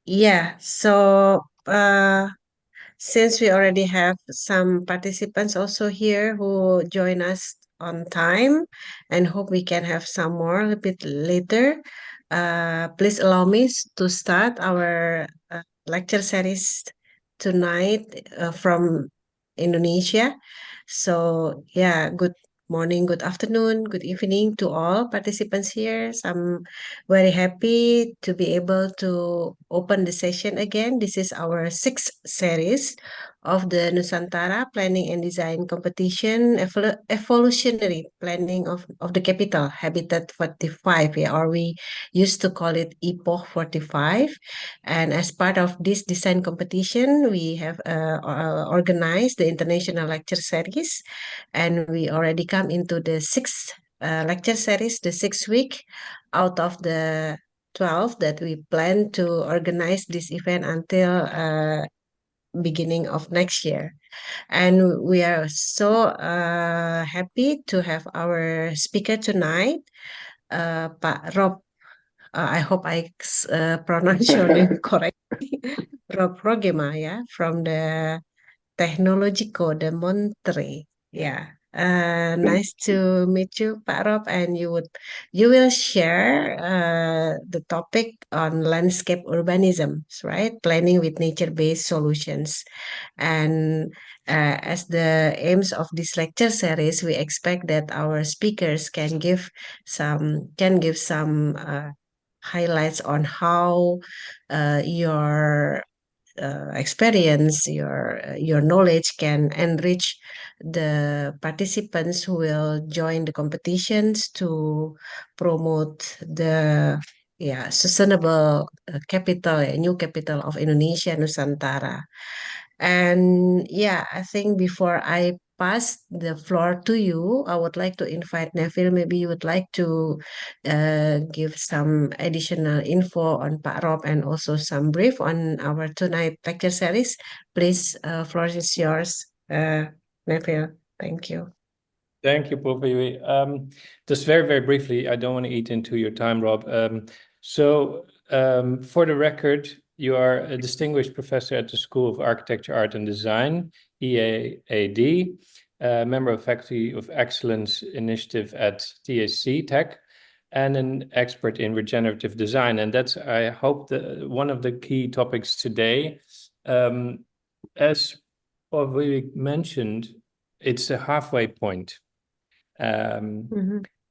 Yeah, so since we already have some participants also here who join us on time and hope we can have some more a bit later, please allow me to start our lecture series tonight from Indonesia. So, yeah, good morning, good afternoon, good evening to all participants here. So I'm very happy to be able to open the session again. This is our sixth series of the Nusantara Planning and Design Competition, Evolutionary Planning of the Capital, Habitat 45, yeah, or we used to call it EPOH 45. And as part of this design competition, we have organized the international lecture series, and we already come into the sixth lecture series, the 6 week out of the 12 that we plan to organize this event until beginning of next year. And we are so happy to have our speaker tonight, Pak Rob. I hope I pronounce your name correctly. Rob Roggema, yeah, from the Tecnologico, the Monterrey. Yeah. Nice to meet you, Pak Rob, and you will share the topic on landscape urbanism, right? Planning with nature-based solutions. And as the aims of this lecture series, we expect that our speakers can give some highlights on how your experience, your knowledge can enrich the participants who will join the competitions to promote the sustainable capital, a new capital of Indonesia, Nusantara. And yeah, I think before I pass the floor to you, I would like to invite Neville. Maybe you would like to give some additional info on Pak Rob and also some brief on our tonight lecture series. Please, floor is yours, Neville. Thank you. Thank you, Prof. Yui. Just very briefly, I don't want to eat into your time, Rob. For the record, you are a distinguished professor at the School of Architecture, Art and Design, EAAD, member of Faculty of Excellence Initiative at THC Tech, and an expert in regenerative design. And that's, I hope, one of the key topics today. As Prof. Yui mentioned, it's a halfway point.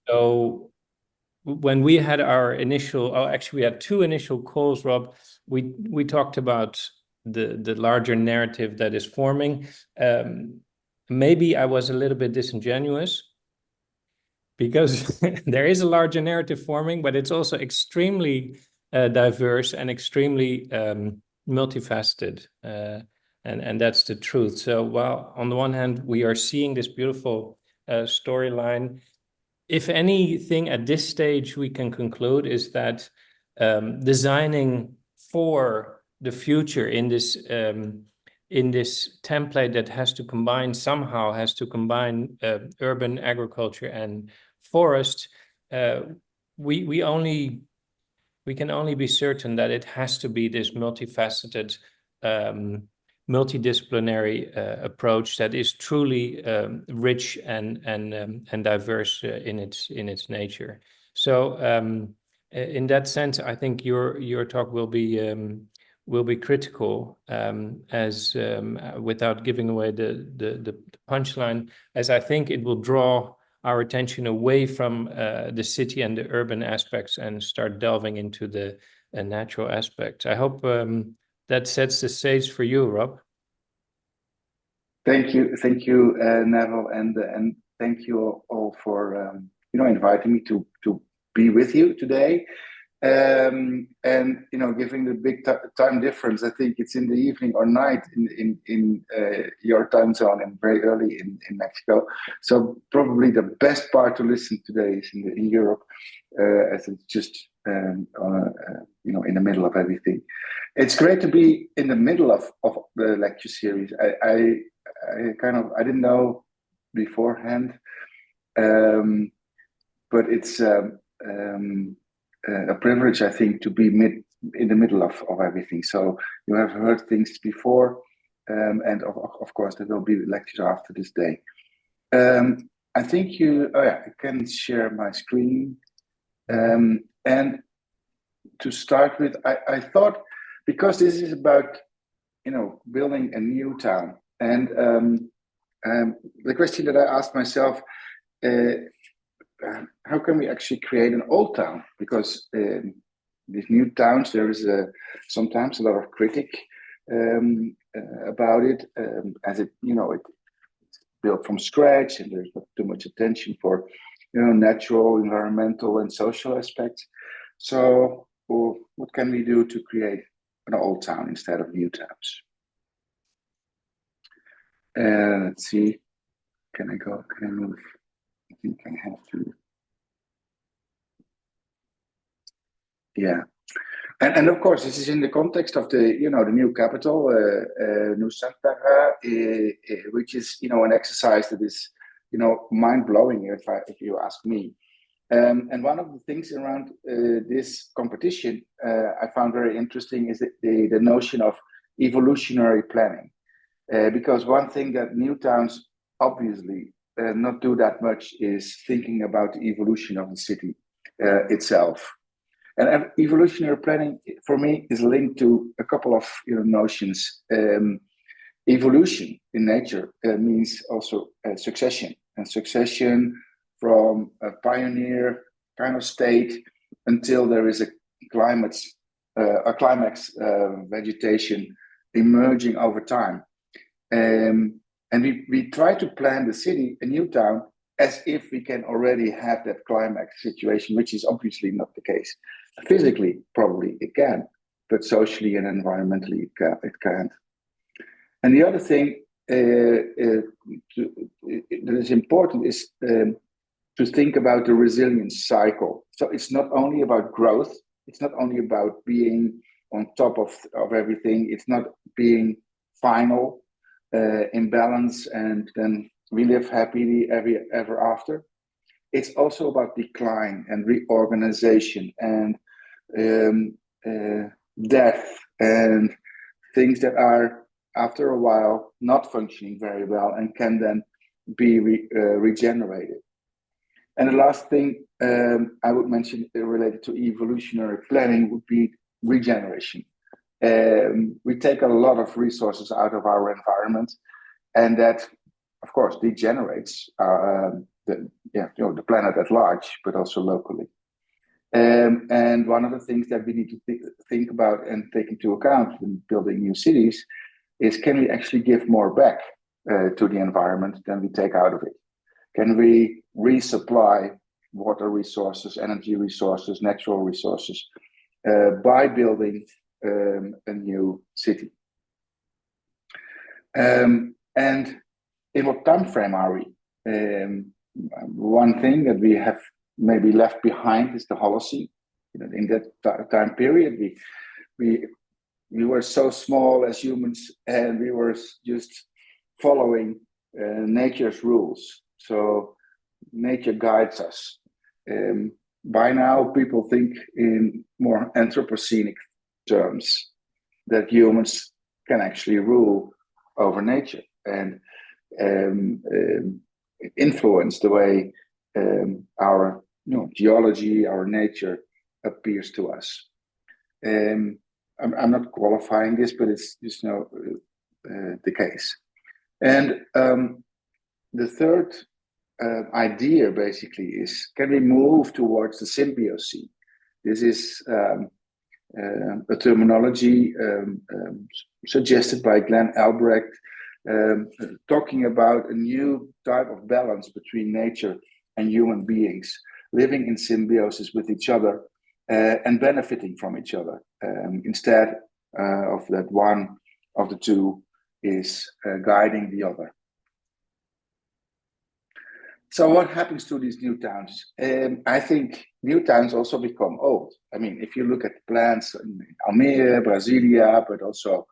So when we had our actually we had two initial calls, Rob, we talked about the larger narrative that is forming. Maybe I was a little bit disingenuous because there is a larger narrative forming, but it's also extremely diverse and extremely multifaceted. And that's the truth. So while on the one hand, we are seeing this beautiful storyline, if anything at this stage we can conclude is that designing for the future in this template that has to combine urban agriculture and forest, we can only be certain that it has to be this multifaceted multidisciplinary approach that is truly rich and diverse in its nature. So in that sense, I think your talk will be critical, as without giving away the punchline, as I think it will draw our attention away from the city and the urban aspects and start delving into the natural aspects. I hope that sets the stage for you, Rob. Thank you, Neville, and thank you all for inviting me to be with you today. And given the big time difference, I think it's in the evening or night in your time zone and very early in Mexico. So probably the best part to listen today is in Europe, as it's just in the middle of everything. It's great to be in the middle of the lecture series. I didn't know beforehand, but it's a privilege, I think, to be in the middle of everything. So you have heard things before, and of course there will be lectures after this day. I think I can share my screen. And to start with, I thought, because this is about, building a new town, and the question that I asked myself, how can we actually create an old town? Because these new towns, there is sometimes a lot of critic about it, as it's built from scratch, and there's not too much attention for natural, environmental, and social aspects. So, what can we do to create an old town instead of new towns? Let's see. Can I go? Can I move? I think I have to. Yeah. And of course, this is in the context of the the new capital, Nusantara, which is an exercise that is mind blowing if you ask me. And one of the things around this competition I found very interesting is the notion of evolutionary planning, because one thing that new towns obviously not do that much is thinking about the evolution of the city itself. And evolutionary planning, for me, is linked to a couple of notions. Evolution in nature means also succession, and succession from a pioneer kind of state until there is a climax vegetation emerging over time. And we try to plan the city, a new town, as if we can already have that climax situation, which is obviously not the case. Physically, probably it can, but socially and environmentally, it can't. And the other thing that is important is to think about the resilience cycle. So it's not only about growth, it's not only about being on top of everything, it's not being final, in balance, and then we live happily ever after. It's also about decline and reorganization and death and things that are after a while not functioning very well and can then be regenerated. And the last thing I would mention related to evolutionary planning would be regeneration. We take a lot of resources out of our environment, and that, of course, degenerates the planet at large, but also locally. And one of the things that we need to think about and take into account when building new cities is, can we actually give more back to the environment than we take out of it? Can we resupply water resources, energy resources, natural resources by building a new city? And in what time frame are we? One thing that we have maybe left behind is the Holocene. In that time period, we were so small as humans, and we were just following nature's rules. So nature guides us. By now, people think in more anthropocenic terms, that humans can actually rule over nature and influence the way our geology, our nature appears to us. I'm not qualifying this, but it's just the case. And the third idea basically is, can we move towards the symbiosis? This is a terminology suggested by Glenn Albrecht, talking about a new type of balance between nature and human beings, living in symbiosis with each other and benefiting from each other, instead of that one of the two is guiding the other. So what happens to these new towns? I think new towns also become old. I mean, if you look at plans in Almere, Brasilia, but also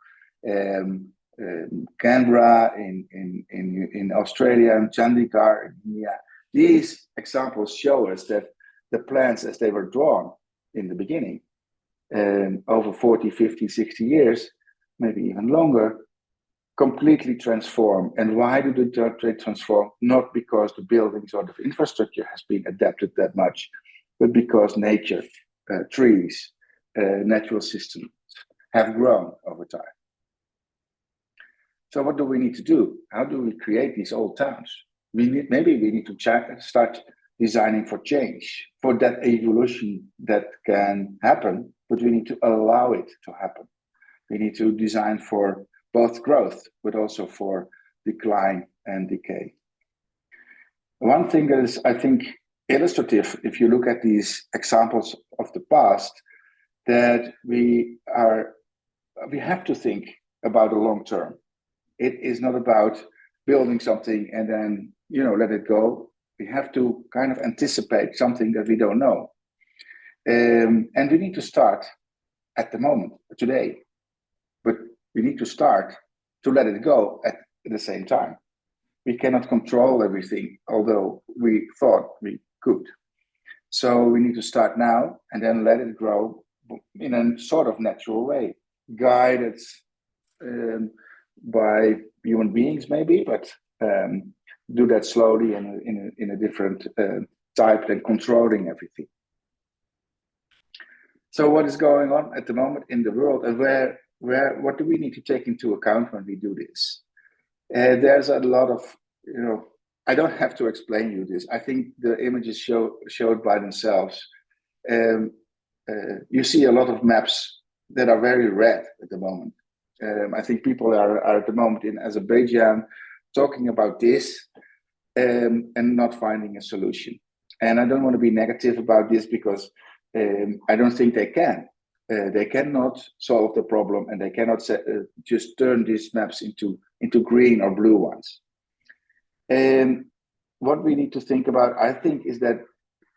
Canberra in Australia, and Chandigarh in India, these examples show us that the plans as they were drawn in the beginning over 40, 50, 60 years, maybe even longer, completely transform. And why do they transform? Not because the buildings or the infrastructure has been adapted that much, but because nature, trees, natural systems have grown over time. So what do we need to do? How do we create these old towns? Maybe we need to start designing for change, for that evolution that can happen, but we need to allow it to happen. We need to design for both growth, but also for decline and decay. One thing that is, I think, illustrative, if you look at these examples of the past, that we have to think about the long term. It is not about building something and then, let it go. We have to kind of anticipate something that we don't know. And we need to start at the moment, today. But we need to start to let it go at the same time. We cannot control everything, although we thought we could. So we need to start now and then let it grow in a sort of natural way, guided by human beings maybe, but do that slowly and in a different type than controlling everything. So what is going on at the moment in the world, and what do we need to take into account when we do this? There's a lot of, I don't have to explain you this. I think the images showed by themselves. You see a lot of maps that are very red at the moment. I think people are at the moment in Azerbaijan talking about this and not finding a solution. And I don't want to be negative about this because I don't think they can. They cannot solve the problem, and they cannot just turn these maps into green or blue ones. And what we need to think about, I think, is that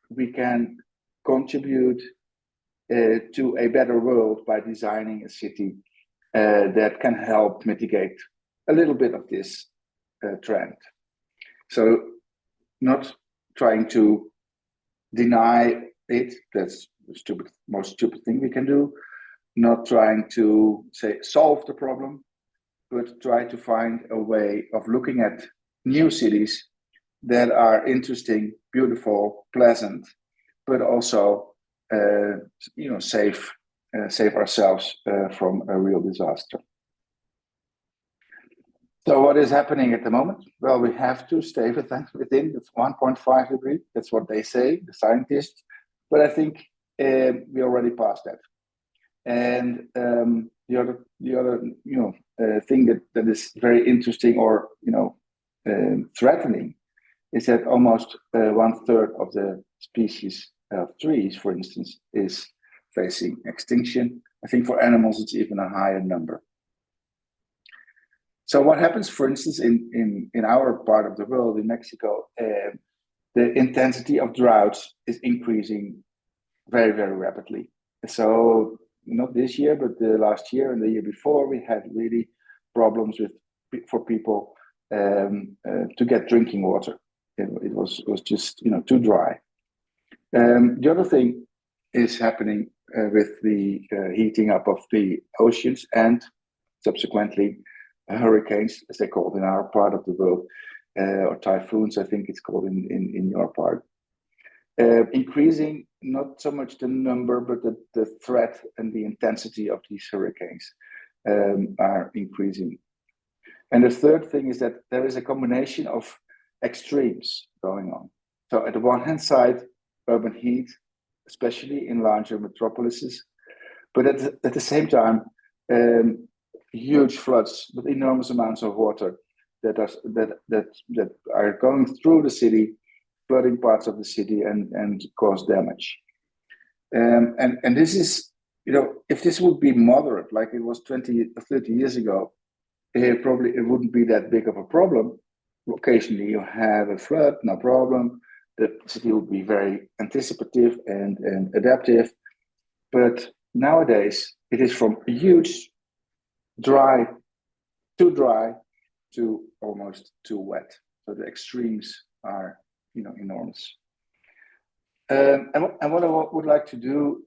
we can contribute to a better world by designing a city that can help mitigate a little bit of this trend. So not trying to deny it, that's the most stupid thing we can do. Not trying to solve the problem, but try to find a way of looking at new cities that are interesting, beautiful, pleasant, but also save ourselves from a real disaster. So what is happening at the moment? Well, we have to stay within the 1.5 degree. That's what they say, the scientists. But I think we already passed that. And the other thing that is very interesting or threatening is that almost 1/3 of the species of trees, for instance, is facing extinction. I think for animals it's even a higher number. So what happens, for instance, in our part of the world, in Mexico, the intensity of droughts is increasing very, very rapidly. So not this year, but the last year and the year before, we had really problems for people to get drinking water. It was just too dry. The other thing is happening with the heating up of the oceans and subsequently hurricanes, as they're called in our part of the world, or typhoons, I think it's called in your part. Increasing not so much the number, but the threat and the intensity of these hurricanes are increasing. And the third thing is that there is a combination of extremes going on. So at the one hand side, urban heat, especially in larger metropolises, but at the same time, huge floods with enormous amounts of water that are going through the city, flooding parts of the city and cause damage. And this is, if this would be moderate, like it was 20 or 30 years ago, probably it wouldn't be that big of a problem. Occasionally you have a flood, no problem. The city would be very anticipative and adaptive. But nowadays it is from huge dry to almost too wet. So the extremes are enormous. And what I would like to do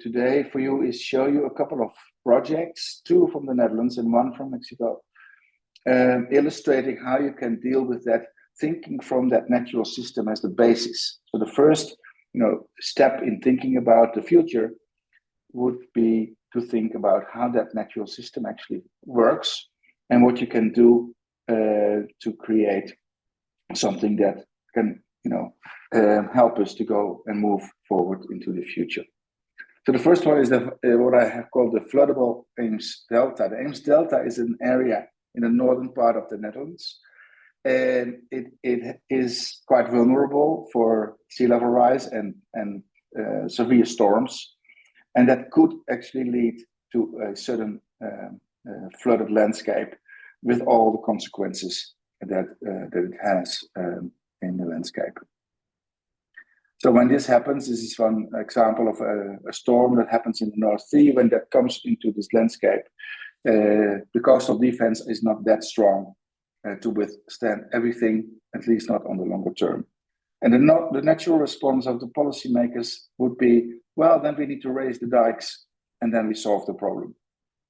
today for you is show you a couple of projects, 2 from the Netherlands and 1 from Mexico, illustrating how you can deal with that, thinking from that natural system as the basis. So the first, step in thinking about the future would be to think about how that natural system actually works and what you can do to create something that can, help us to go and move forward into the future. So the first one is what I have called the floodable Eems Delta. The Eems Delta is an area in the northern part of the Netherlands, and it is quite vulnerable for sea level rise and severe storms, and that could actually lead to a sudden flooded landscape with all the consequences that it has in the landscape. So when this happens, this is one example of a storm that happens in the North Sea. When that comes into this landscape, the coastal defense is not that strong to withstand everything, at least not on the longer term. And the natural response of the policymakers would be, well, then we need to raise the dikes and then we solve the problem.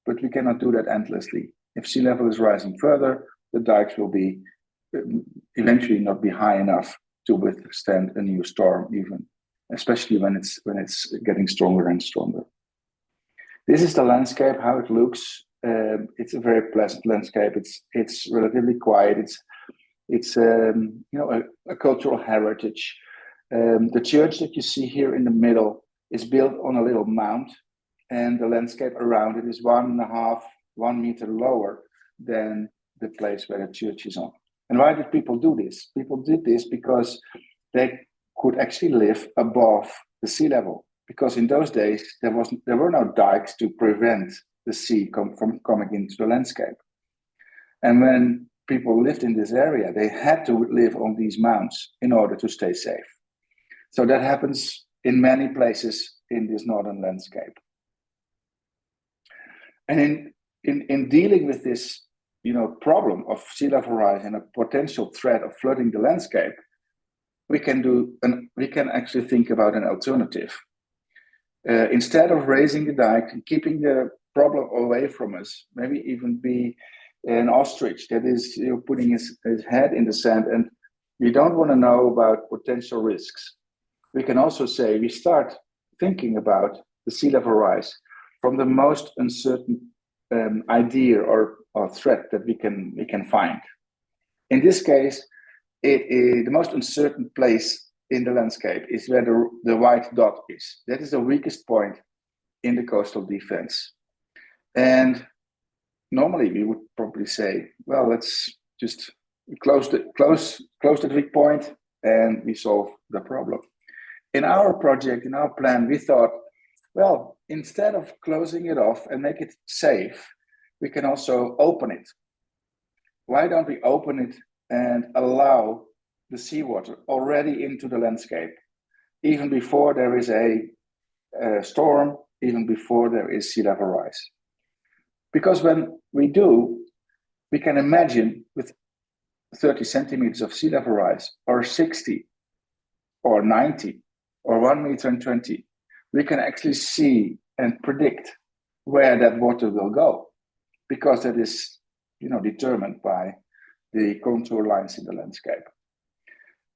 But we cannot do that endlessly. If sea level is rising further, the dikes will be eventually not be high enough to withstand a new storm, even, especially when it's getting stronger and stronger. This is the landscape, how it looks. It's a very pleasant landscape. It's relatively quiet. It's a cultural heritage. The church that you see here in the middle is built on a little mound, and the landscape around it is 1 meter lower than the place where the church is on. And why did people do this? People did this because they could actually live above the sea level. Because in those days, there were no dikes to prevent the sea from coming into the landscape. And when people lived in this area, they had to live on these mounds in order to stay safe. So that happens in many places in this northern landscape. And in dealing with this problem of sea level rise and a potential threat of flooding the landscape, we can actually think about an alternative. Instead of raising the dike and keeping the problem away from us, maybe even be an ostrich that is putting his head in the sand, and we don't want to know about potential risks. We can also say we start thinking about the sea level rise from the most uncertain idea or threat that we can find. In this case, the most uncertain place in the landscape is where the white dot is. That is the weakest point in the coastal defense. And normally we would probably say, well, let's just close the weak point and we solve the problem. In our project, in our plan, we thought, well, instead of closing it off and make it safe, we can also open it. Why don't we open it and allow the seawater already into the landscape, even before there is a storm, even before there is sea level rise? Because when we do, we can imagine with 30 centimeters of sea level rise, or 60, or 90, or 1 meter and 20, we can actually see and predict where that water will go, because that is determined by the contour lines in the landscape.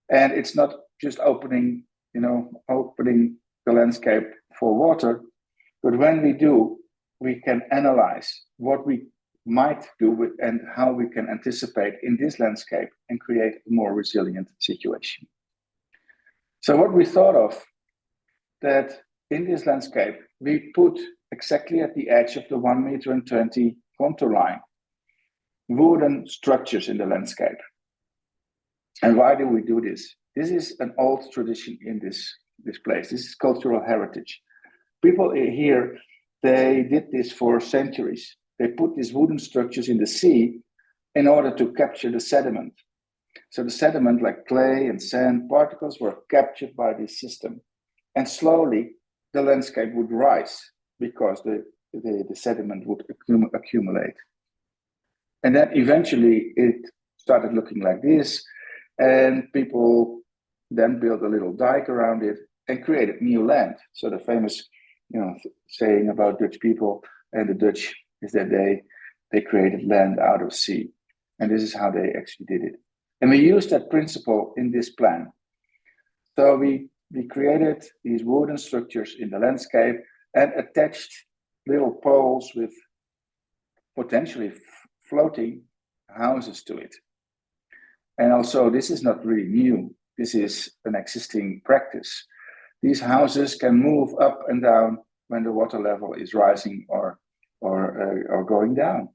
And it's not just opening the landscape for water, but when we do, we can analyze what we might do and how we can anticipate in this landscape and create a more resilient situation. So what we thought of, that in this landscape, we put exactly at the edge of the 1 meter and 20 contour line, wooden structures in the landscape. And why do we do this? This is an old tradition in this place. This is cultural heritage. People here, they did this for centuries. They put these wooden structures in the sea in order to capture the sediment. So the sediment, like clay and sand particles, were captured by this system. And slowly, the landscape would rise because the sediment would accumulate. And then eventually it started looking like this, and people then built a little dike around it, and created new land. So the famous, saying about Dutch people and the Dutch is that they created land out of sea. And this is how they actually did it. And we used that principle in this plan. So we created these wooden structures in the landscape and attached little poles with potentially floating houses to it. And also, this is not really new. This is an existing practice. These houses can move up and down when the water level is rising or going down.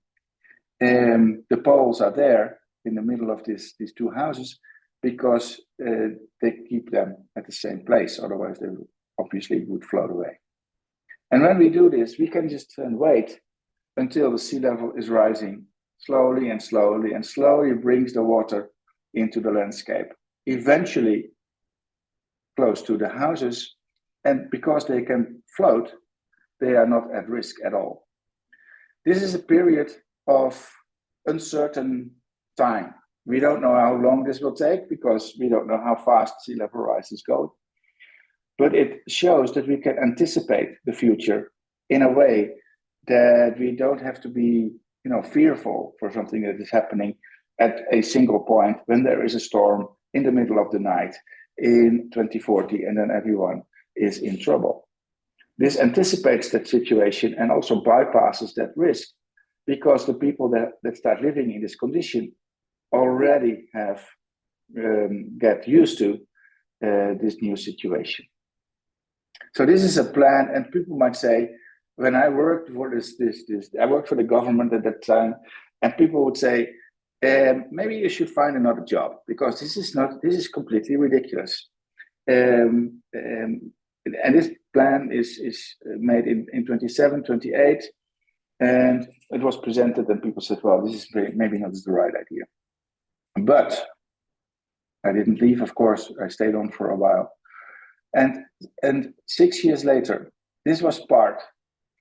The poles are there in the middle of these two houses because they keep them at the same place. Otherwise, they obviously would float away. And when we do this, we can just wait until the sea level is rising slowly and slowly and slowly brings the water into the landscape, eventually close to the houses. And because they can float, they are not at risk at all. This is a period of uncertain time. We don't know how long this will take because we don't know how fast sea level rise is going. But it shows that we can anticipate the future in a way that we don't have to be, fearful for something that is happening at a single point when there is a storm in the middle of the night in 2040 and then everyone is in trouble. This anticipates that situation and also bypasses that risk because the people that start living in this condition already have get used to this new situation. So this is a plan, and people might say, when I worked for I worked for the government at that time, and people would say, maybe you should find another job because this is completely ridiculous. And this plan is made in 27, 28, and it was presented, and people said, well, this is maybe not the right idea. But I didn't leave, of course. I stayed on for a while. And 6 years later, this was part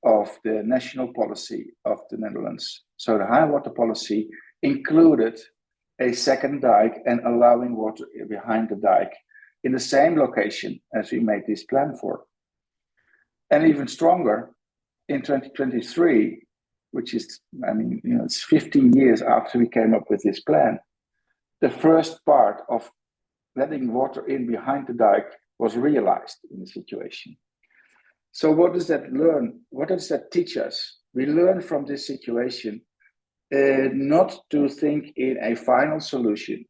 of the national policy of the Netherlands. So the high water policy included a second dike and allowing water behind the dike in the same location as we made this plan for. And even stronger, in 2023, which is, it's 15 years after we came up with this plan, the first part of letting water in behind the dike was realized in the situation. So what does that learn? What does that teach us? We learn from this situation not to think in a final solution,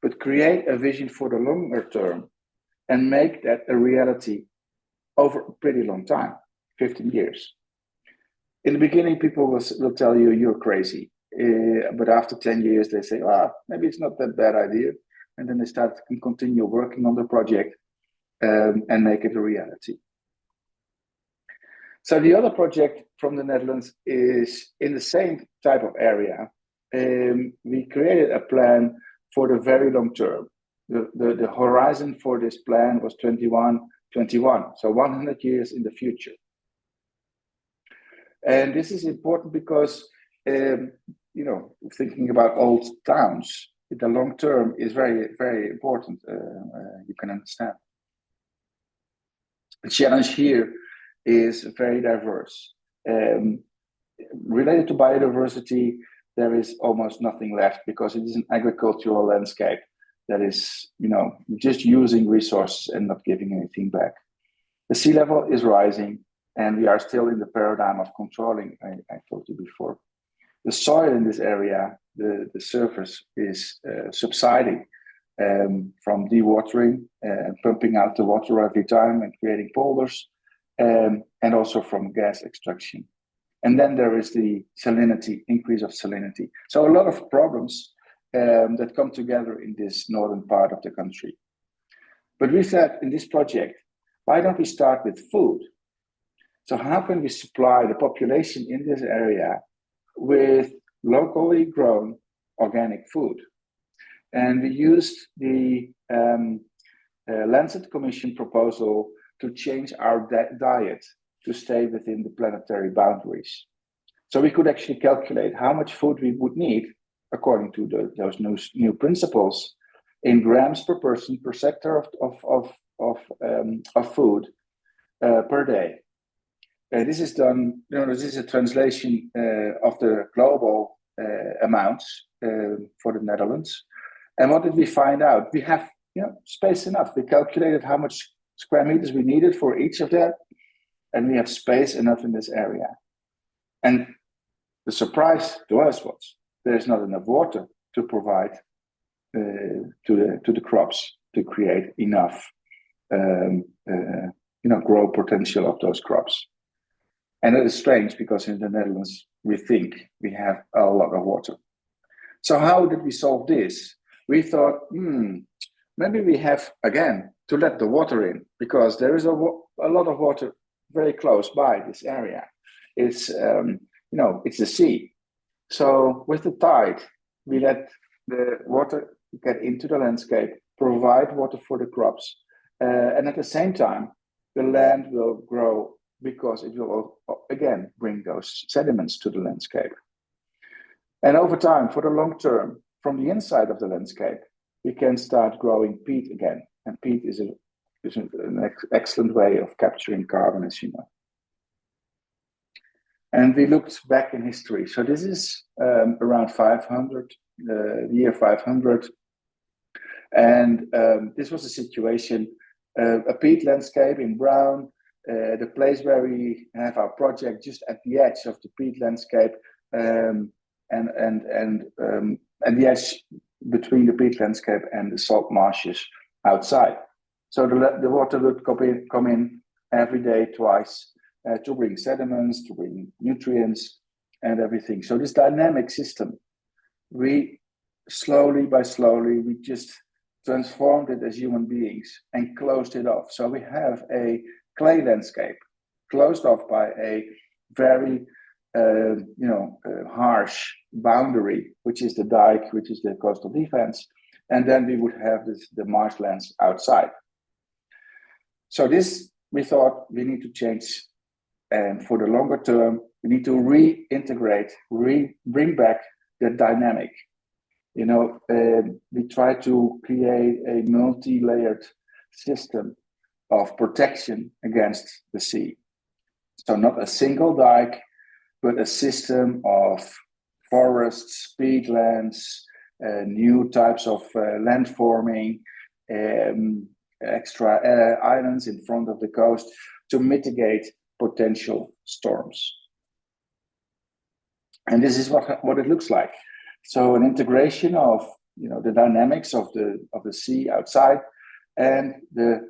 but create a vision for the longer term and make that a reality over a pretty long time, 15 years. In the beginning, people will tell you you're crazy. But after 10 years, they say, maybe it's not that bad idea. And then they start to continue working on the project and make it a reality. So the other project from the Netherlands is in the same type of area. We created a plan for the very long term. The horizon for this plan was 21, so 100 years in the future. And this is important because, thinking about old towns, the long term is very, very important. You can understand. The challenge here is very diverse. Related to biodiversity, there is almost nothing left because it is an agricultural landscape that is, just using resources and not giving anything back. The sea level is rising, and we are still in the paradigm of controlling, I told you before. The soil in this area, the surface is subsiding from dewatering, pumping out the water every time and creating polders, and also from gas extraction. And then there is the salinity, increase of salinity. So a lot of problems that come together in this northern part of the country. But we said in this project, why don't we start with food? So how can we supply the population in this area with locally grown organic food? And we used the Lancet Commission proposal to change our diet to stay within the planetary boundaries. So we could actually calculate how much food we would need according to those new principles in grams per person per sector of food per day. This is done. This is a translation of the global amounts for the Netherlands. And what did we find out? We have space enough. We calculated how much square meters we needed for each of that, and we have space enough in this area. And the surprise to us was there's not enough water to provide to the crops to create enough grow potential of those crops. And it is strange because in the Netherlands we think we have a lot of water. So how did we solve this? We thought, maybe we have again to let the water in, because there is a lot of water very close by this area. It's it's the sea. So with the tide, we let the water get into the landscape, provide water for the crops, and at the same time, the land will grow because it will again bring those sediments to the landscape. And over time, for the long term, from the inside of the landscape, we can start growing peat again. And peat is an excellent way of capturing carbon, as you know. And we looked back in history. So this is around 500, the year 500. And this was a situation, a peat landscape in brown, the place where we have our project just at the edge of the peat landscape, and the edge between the peat landscape and the salt marshes outside. So the water would come in every day, twice, to bring sediments, to bring nutrients and everything. So this dynamic system, we slowly we just transformed it as human beings and closed it off. So we have a clay landscape closed off by a very harsh boundary, which is the dike, which is the coastal defense, and then we would have the marshlands outside. So this, we thought, we need to change, and for the longer term, we need to reintegrate, bring back the dynamic. We try to create a multi-layered system of protection against the sea. So not a single dike, but a system of forests, peatlands, new types of land forming, extra islands in front of the coast to mitigate potential storms. And this is what it looks like. So an integration of the dynamics of the sea outside and the,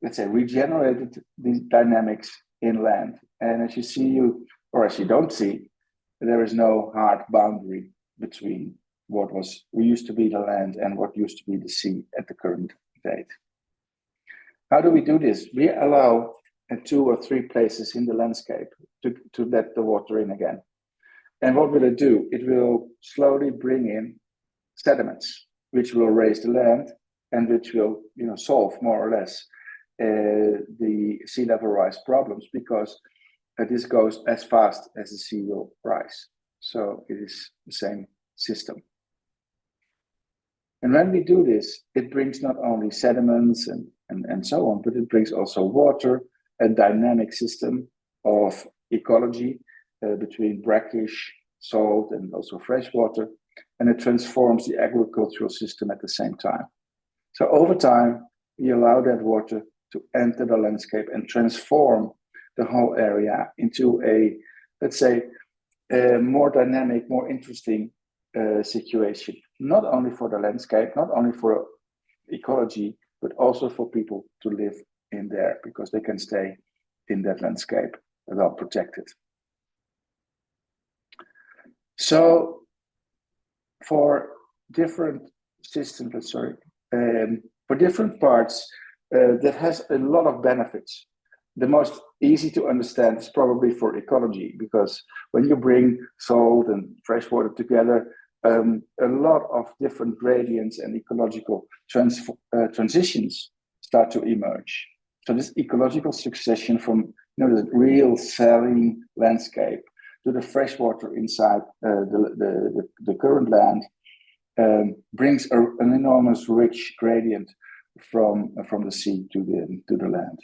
let's say, regenerated these dynamics inland. And as you see, or as you don't see, there is no hard boundary between what used to be the land and what used to be the sea at the current date. How do we do this? We allow 2 or 3 places in the landscape to let the water in again. And what will it do? It will slowly bring in sediments, which will raise the land and which will solve more or less the sea level rise problems, because this goes as fast as the sea will rise. So it is the same system. And when we do this, it brings not only sediments and so on, but it brings also water, a dynamic system of ecology between brackish, salt, and also fresh water, and it transforms the agricultural system at the same time. So over time, we allow that water to enter the landscape and transform the whole area into a, let's say, a more dynamic, more interesting situation, not only for the landscape, not only for ecology, but also for people to live in there, because they can stay in that landscape well protected. So for different systems, for different parts, that has a lot of benefits. The most easy to understand is probably for ecology, because when you bring salt and fresh water together, a lot of different gradients and ecological transitions start to emerge. So this ecological succession from the real saline landscape to the fresh water inside the current land brings an enormous rich gradient from the sea to the land.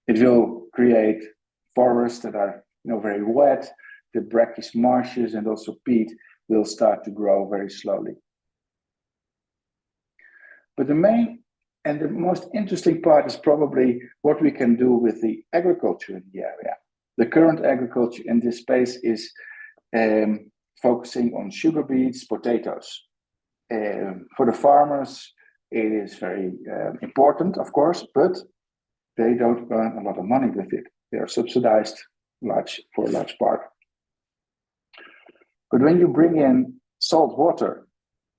It will create forests that are very wet. The brackish marshes and also peat will start to grow very slowly. But the main and the most interesting part is probably what we can do with the agriculture in the area. The current agriculture in this space is focusing on sugar beets, potatoes. For the farmers, it is very important, of course, but they don't earn a lot of money with it. They are subsidized for a large part. But when you bring in salt water,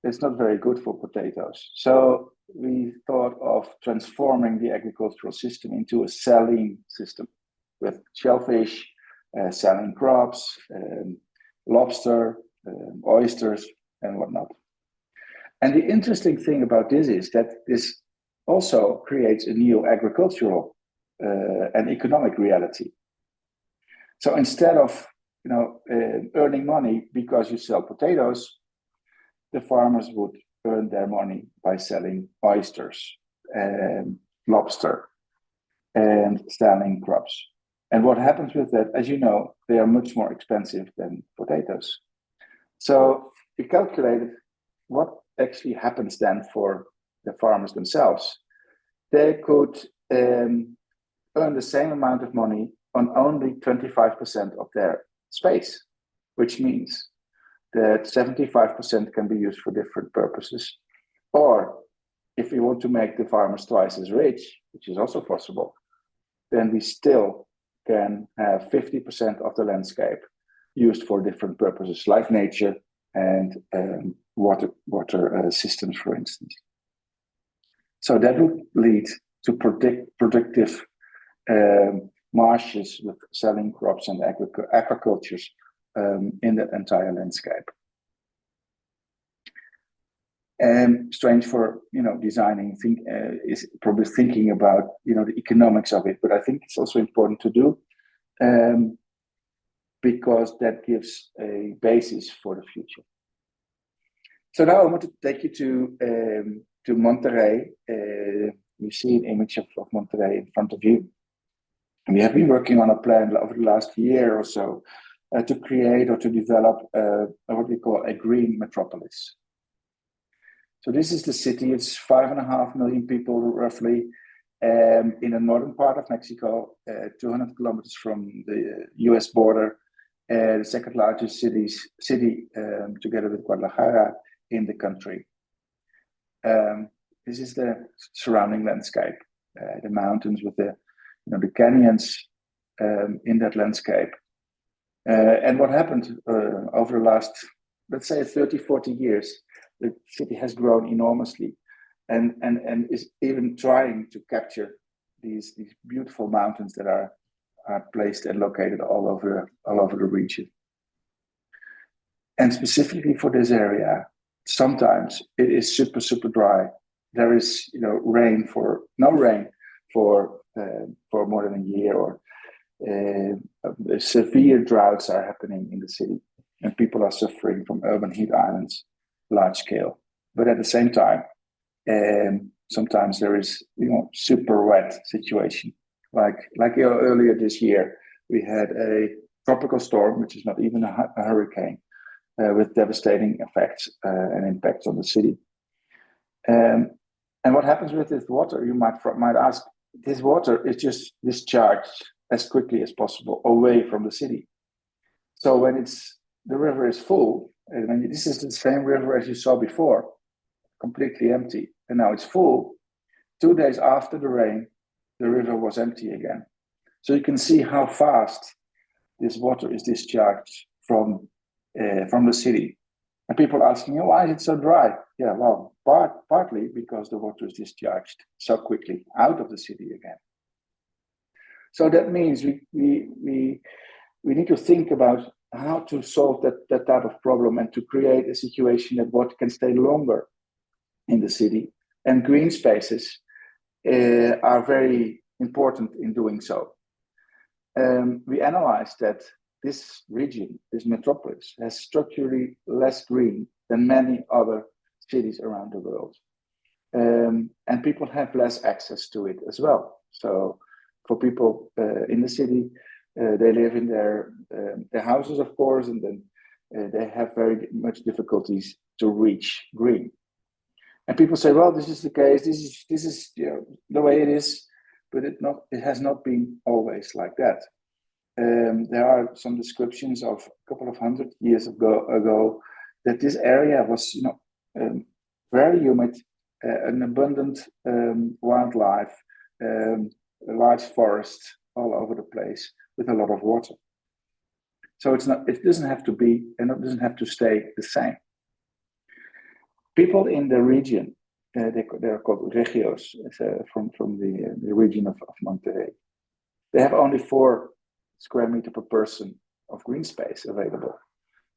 it's not very good for potatoes. So we thought of transforming the agricultural system into a saline system with shellfish, saline crops, lobster, oysters, and whatnot. And the interesting thing about this is that this also creates a new agricultural and economic reality. So instead of earning money because you sell potatoes, the farmers would earn their money by selling oysters and lobster and saline crops. And what happens with that, as you know, they are much more expensive than potatoes. So we calculated what actually happens then for the farmers themselves. They could earn the same amount of money on only 25% of their space, which means that 75% can be used for different purposes. Or if we want to make the farmers twice as rich, which is also possible, then we still can have 50% of the landscape used for different purposes, like nature and water systems, for instance. So that would lead to productive marshes with saline crops and aquacultures in the entire landscape. And strange for designing is probably thinking about the economics of it, but I think it's also important to do because that gives a basis for the future. So now I want to take you to Monterrey. You see an image of Monterrey in front of you. And we have been working on a plan over the last year or so to create or to develop what we call a green metropolis. So this is the city. It's 5.5 million people roughly in the northern part of Mexico, 200 kilometers from the US border, the second largest city together with Guadalajara in the country. This is the surrounding landscape, the mountains with the canyons in that landscape. And what happened over the last, let's say 30, 40 years, the city has grown enormously and is even trying to capture these beautiful mountains that are placed and located all over the region. And specifically for this area, sometimes it is super dry. There is no rain for more than a year, or severe droughts are happening in the city, and people are suffering from urban heat islands, large scale. But at the same time, sometimes there is super wet situation. Like earlier this year, we had a tropical storm, which is not even a hurricane, with devastating effects and impacts on the city. And what happens with this water? You might ask. This water is just discharged as quickly as possible away from the city. So when the river is full, and when this is the same river as you saw before, completely empty, and now it's full. 2 days after the rain, the river was empty again. So you can see how fast this water is discharged from the city. And people ask me, why is it so dry? Yeah, well, partly because the water is discharged so quickly out of the city again. So that means we need to think about how to solve that type of problem and to create a situation that water can stay longer in the city. And green spaces are very important in doing so. We analyzed that this region, this metropolis, has structurally less green than many other cities around the world. and people have less access to it as well. So for people in the city, they live in their houses, of course, and then they have very much difficulties to reach green. And people say, well, this is the case, this is the way it is, but it has not been always like that. There are some descriptions of a couple of 100 years ago that this area was, very humid, an abundant wildlife, a large forest all over the place with a lot of water. So it doesn't have to be, and it doesn't have to stay the same. People in the region, they're called regios, from the region of Monterrey. They have only 4 square meter per person of green space available.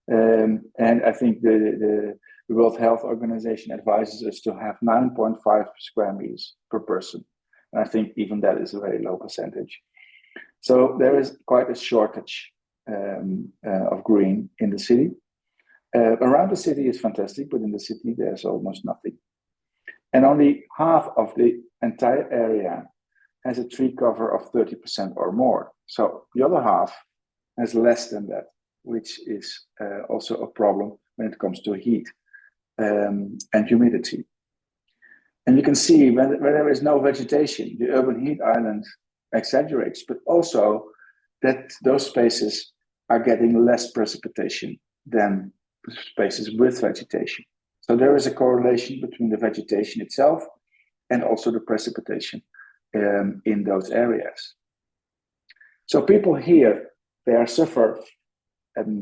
And I think the World Health Organization advises us to have 9.5 square meters per person. And I think even that is a very low percentage. So there is quite a shortage of green in the city. Around the city is fantastic, but in the city there's almost nothing. And only half of the entire area has a tree cover of 30% or more. So the other half has less than that, which is also a problem when it comes to heat and humidity. And you can see when there is no vegetation, the urban heat island exaggerates, but also that those spaces are getting less precipitation than spaces with vegetation. So there is a correlation between the vegetation itself and also the precipitation in those areas. So people here, they suffer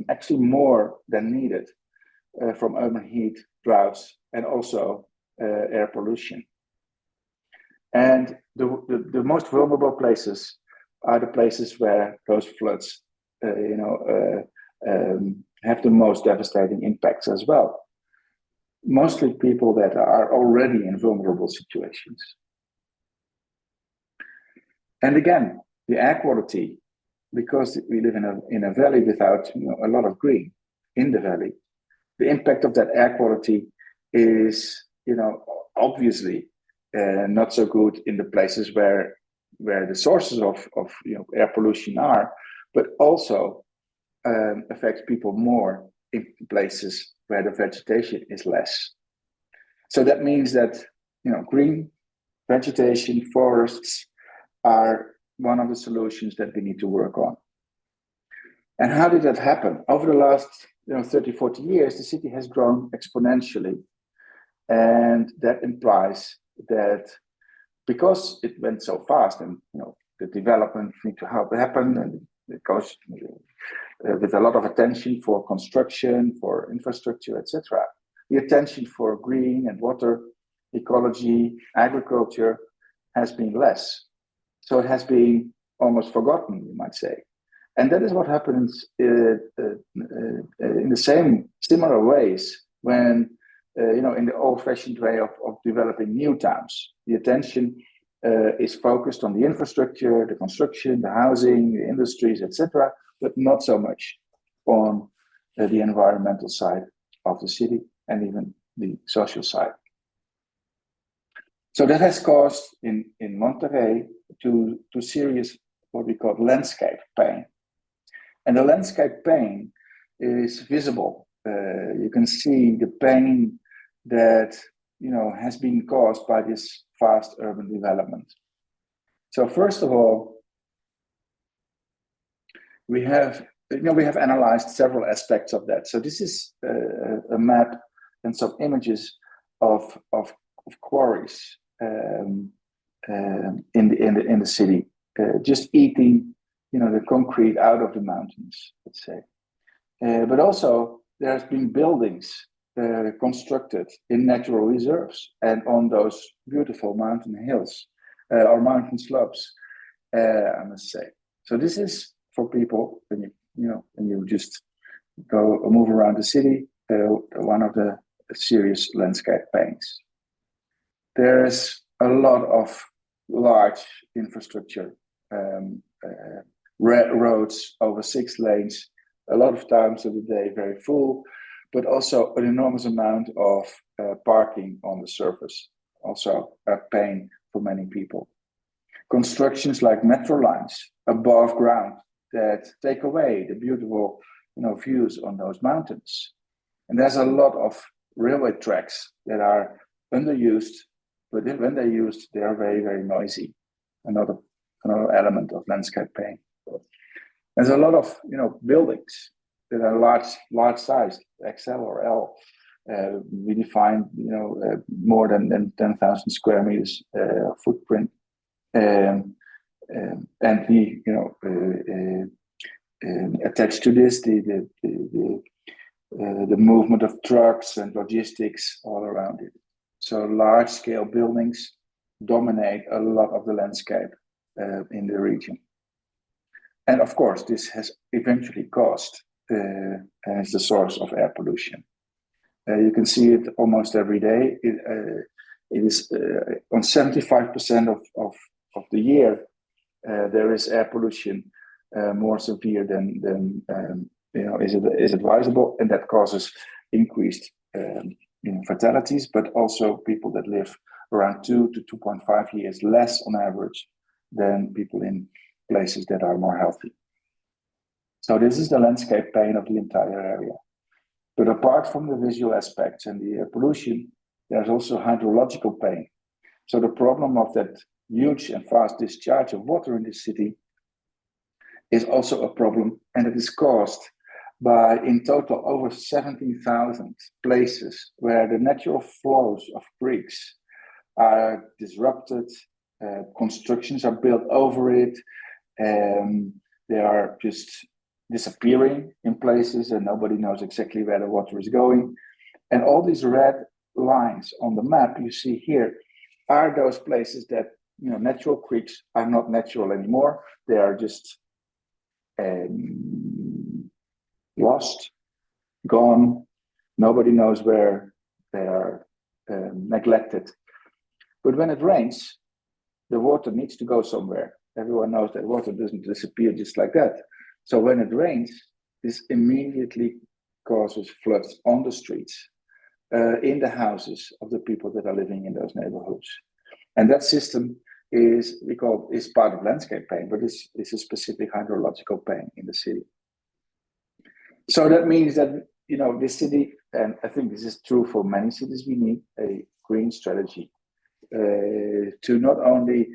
actually more than needed from urban heat, droughts, and also air pollution. And the most vulnerable places are the places where those floods, have the most devastating impacts as well. Mostly people that are already in vulnerable situations. And again, the air quality, because we live in a valley without a lot of green in the valley, the impact of that air quality is obviously not so good in the places where the sources of air pollution are, but also affects people more in places where the vegetation is less. So that means that green vegetation, forests are one of the solutions that we need to work on. And how did that happen? Over the last 30, 40 years, the city has grown exponentially. And that implies that because it went so fast and the development need to help happen, and it goes with a lot of attention for construction, for infrastructure, etc. The attention for green and water, ecology, agriculture has been less. So it has been almost forgotten, you might say. And that is what happens in the similar ways when, in the old-fashioned way of developing new towns. The attention is focused on the infrastructure, the construction, the housing, the industries, etc., but not so much on the environmental side of the city and even the social side. So that has caused in Monterrey to serious, what we call landscape pain. And the landscape pain is visible. You can see the pain that has been caused by this fast urban development. So first of all, we have analyzed several aspects of that. So this is a map and some images of quarries in the city, just eating the concrete out of the mountains, let's say. But also there has been buildings constructed in natural reserves and on those beautiful mountain hills or mountain slopes, I must say. So this is for people when you just go move around the city, one of the serious landscape pains. There's a lot of large infrastructure, roads over 6 lanes, a lot of times of the day very full, but also an enormous amount of parking on the surface. also a pain for many people. Constructions like metro lines above ground that take away the beautiful, views on those mountains. And there's a lot of railway tracks that are underused, but when they're used, they are very, very noisy. Another element of landscape pain. There's a lot of, buildings that are large sized, XL or L. We define, more than 10,000 square meters footprint. And we, attached to this, the movement of trucks and logistics all around it. So large-scale buildings dominate a lot of the landscape in the region. And of course, this has eventually caused and is the source of air pollution. You can see it almost every day. It is on 75% of the year. There is air pollution more severe than is advisable, and that causes increased fatalities, but also people that live around 2 to 2.5 years less on average than people in places that are more healthy. So this is the landscape pain of the entire area. But apart from the visual aspects and the pollution, there's also hydrological pain. So the problem of that huge and fast discharge of water in this city is also a problem, and it is caused by, in total, over 17,000 places where the natural flows of creeks are disrupted, constructions are built over it, they are just disappearing in places and nobody knows exactly where the water is going. And all these red lines on the map you see here are those places that, natural creeks are not natural anymore. They are just lost, gone. Nobody knows where they are, neglected. But when it rains, the water needs to go somewhere. Everyone knows that water doesn't disappear just like that. So when it rains, this immediately causes floods on the streets, in the houses of the people that are living in those neighborhoods. And that system is part of landscape pain, but it's a specific hydrological pain in the city. So that means that, this city, and I think this is true for many cities, we need a green strategy to not only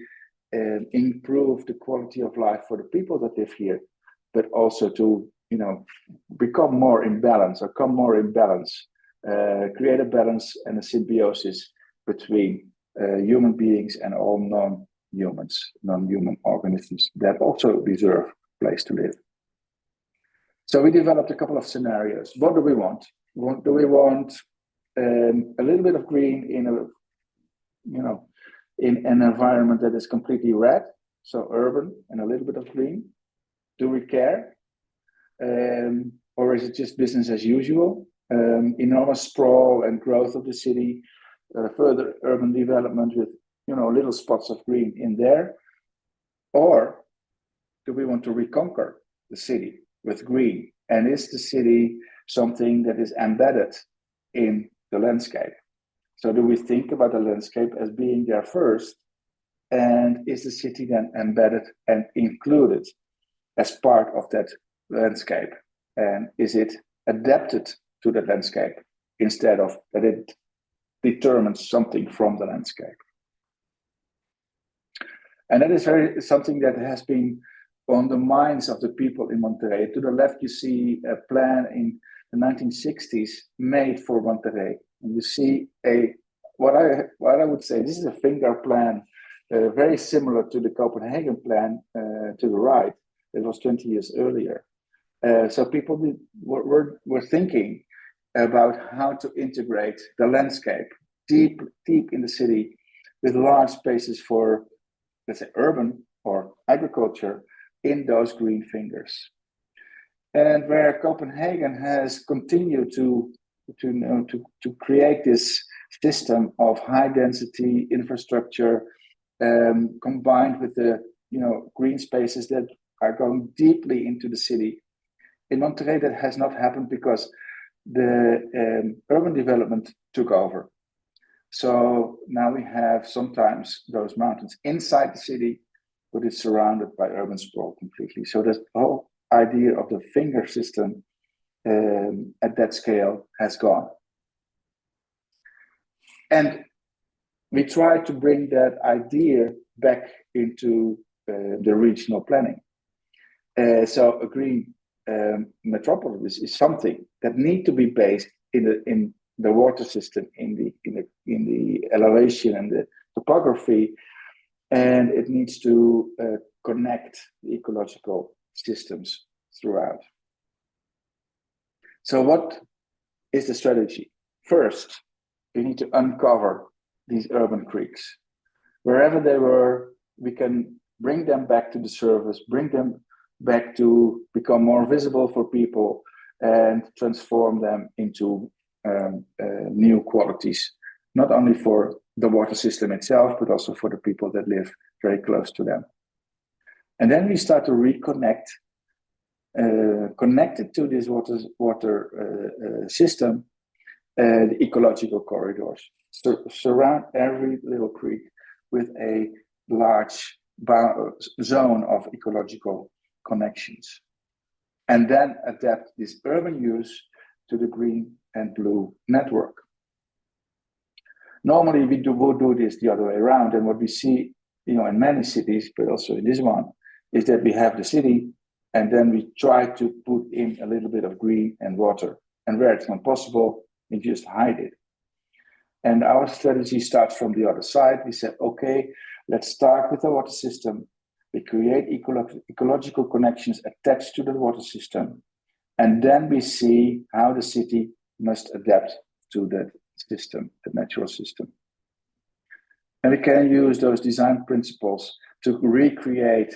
improve the quality of life for the people that live here, but also to, become more in balance, create a balance and a symbiosis between human beings and all non-human organisms that also deserve a place to live. So we developed a couple of scenarios. What do we want? Do we want a little bit of green in an environment that is completely red, so urban, and a little bit of green? Do we care? Or is it just business as usual? Enormous sprawl and growth of the city, further urban development with, little spots of green in there? Or do we want to reconquer the city with green? And is the city something that is embedded in the landscape? So do we think about the landscape as being there first? And is the city then embedded and included as part of that landscape? And is it adapted to the landscape instead of that it determines something from the landscape? And that is something that has been on the minds of the people in Monterrey. To the left, you see a plan in the 1960s made for Monterrey. And you see what I would say, this is a finger plan, very similar to the Copenhagen plan to the right. It was 20 years earlier. So people were thinking about how to integrate the landscape deep in the city with large spaces for, let's say, urban or agriculture in those green fingers. And where Copenhagen has continued to create this system of high density infrastructure combined with the green spaces that are going deeply into the city. In Monterrey, that has not happened because the urban development took over. So now we have sometimes those mountains inside the city, but it's surrounded by urban sprawl completely. So the whole idea of the finger system at that scale has gone. And we try to bring that idea back into the regional planning. So a green metropolis is something that need to be based in the water system, in the elevation and the topography, and it needs to connect the ecological systems throughout. So what is the strategy? First, we need to uncover these urban creeks. Wherever they were, we can bring them back to the surface, bring them back to become more visible for people, and transform them into new qualities, not only for the water system itself, but also for the people that live very close to them. And then we start to reconnect, connected to this water system, the ecological corridors. So surround every little creek with a large zone of ecological connections. And then adapt this urban use to the green and blue network. Normally we would do this the other way around, and what we see, in many cities, but also in this one, is that we have the city, and then we try to put in a little bit of green and water, and where it's not possible, we just hide it. And our strategy starts from the other side. We said, okay, let's start with the water system. We create ecological connections attached to the water system, and then we see how the city must adapt to that system, the natural system. And we can use those design principles to recreate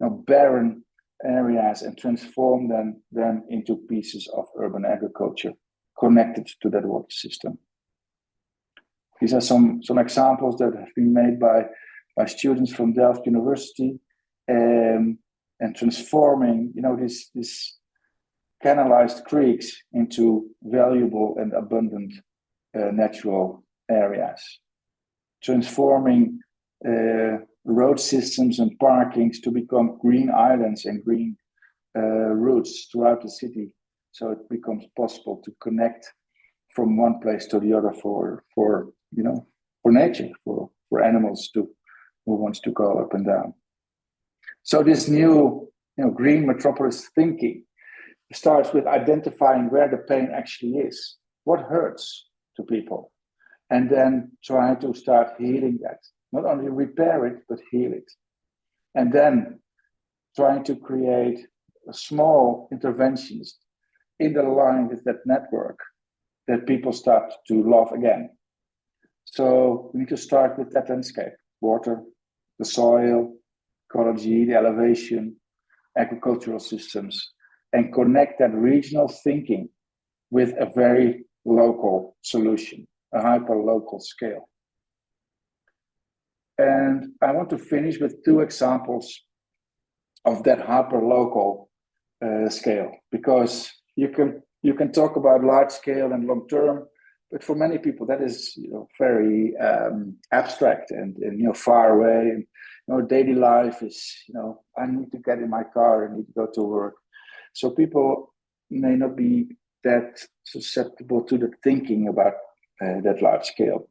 barren areas and transform them into pieces of urban agriculture connected to that water system. These are some examples that have been made by students from Delft University, and transforming these canalized creeks into valuable and abundant natural areas, transforming road systems and parkings to become green islands and green routes throughout the city, so it becomes possible to connect from one place to the other for nature, for animals who wants to go up and down. So this new green metropolis thinking starts with identifying where the pain actually is, what hurts to people, and then try to start healing that. Not only repair it, but heal it. And then trying to create small interventions in the line with that network that people start to love again. So we need to start with that landscape: water, the soil, ecology, the elevation, agricultural systems, and connect that regional thinking with a very local solution, a hyper-local scale. And I want to finish with two examples of that hyper-local scale, because you can talk about large scale and long term, but for many people that is very abstract and far away. And daily life is I need to get in my car, I need to go to work. So people may not be that susceptible to the thinking about that large scale.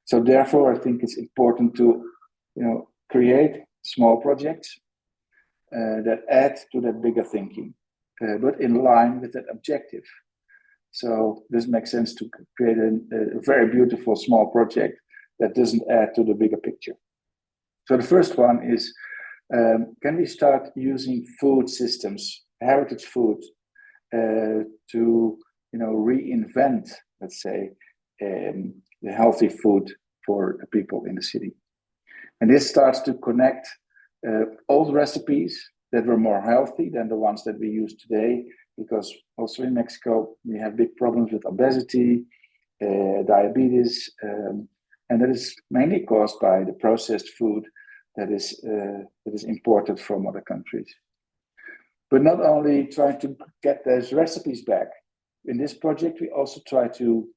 So therefore, I think it's important to create small projects that add to that bigger thinking, but in line with that objective. So this makes sense to create a very beautiful small project that doesn't add to the bigger picture. So the first one is, can we start using food systems, heritage food, to reinvent, let's say, the healthy food for the people in the city? And this starts to connect old recipes that were more healthy than the ones that we use today, because also in Mexico we have big problems with obesity, diabetes, and that is mainly caused by the processed food that is imported from other countries. But not only trying to get those recipes back, in this project we also try to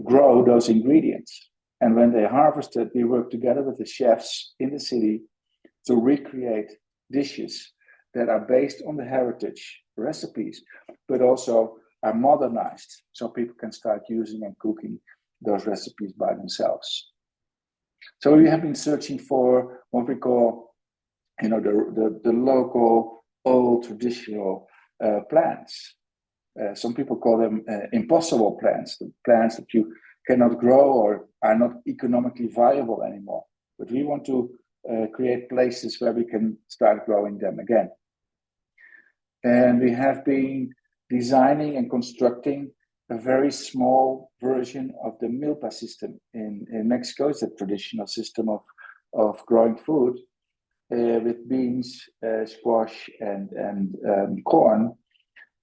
grow those ingredients. And when they harvest it, we work together with the chefs in the city to recreate dishes that are based on the heritage recipes, but also are modernized so people can start using and cooking those recipes by themselves. So we have been searching for what we call, the local old traditional plants. Some people call them impossible plants, the plants that you cannot grow or are not economically viable anymore. But we want to create places where we can start growing them again. And we have been designing and constructing a very small version of the milpa system in Mexico. It's a traditional system of growing food with beans, squash, and corn.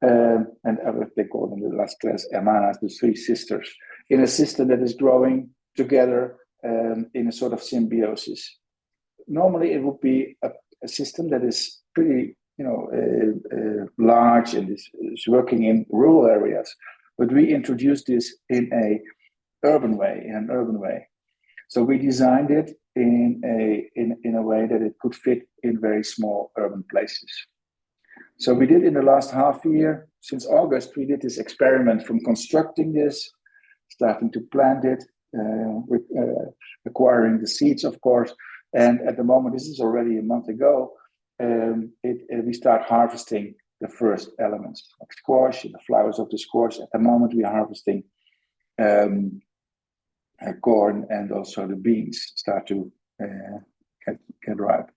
And they call them the Las Tres Hermanas, the three sisters, in a system that is growing together in a sort of symbiosis. Normally, it would be a system that is pretty, large and is working in rural areas. But we introduced this in an urban way. So we designed it in a way that it could fit in very small urban places. So we did in the last half year, since August, we did this experiment from constructing this, starting to plant it, acquiring the seeds, of course. And at the moment, this is already a month ago, we start harvesting the first elements of squash, the flowers of the squash. At the moment, we are harvesting corn, and also the beans start to get ripe.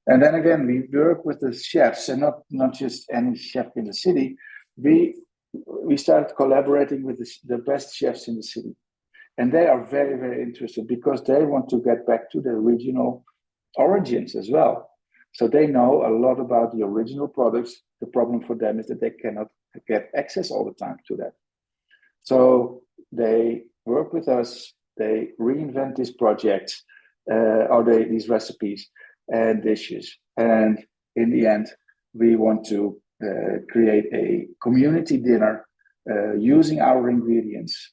And then again, we work with the chefs, and not just any chef in the city. We started collaborating with the best chefs in the city. And they are very, very interested because they want to get back to their regional origins as well. So they know a lot about the original products. The problem for them is that they cannot get access all the time to that. So they work with us, they reinvent these projects, these recipes and dishes. And in the end, we want to create a community dinner using our ingredients,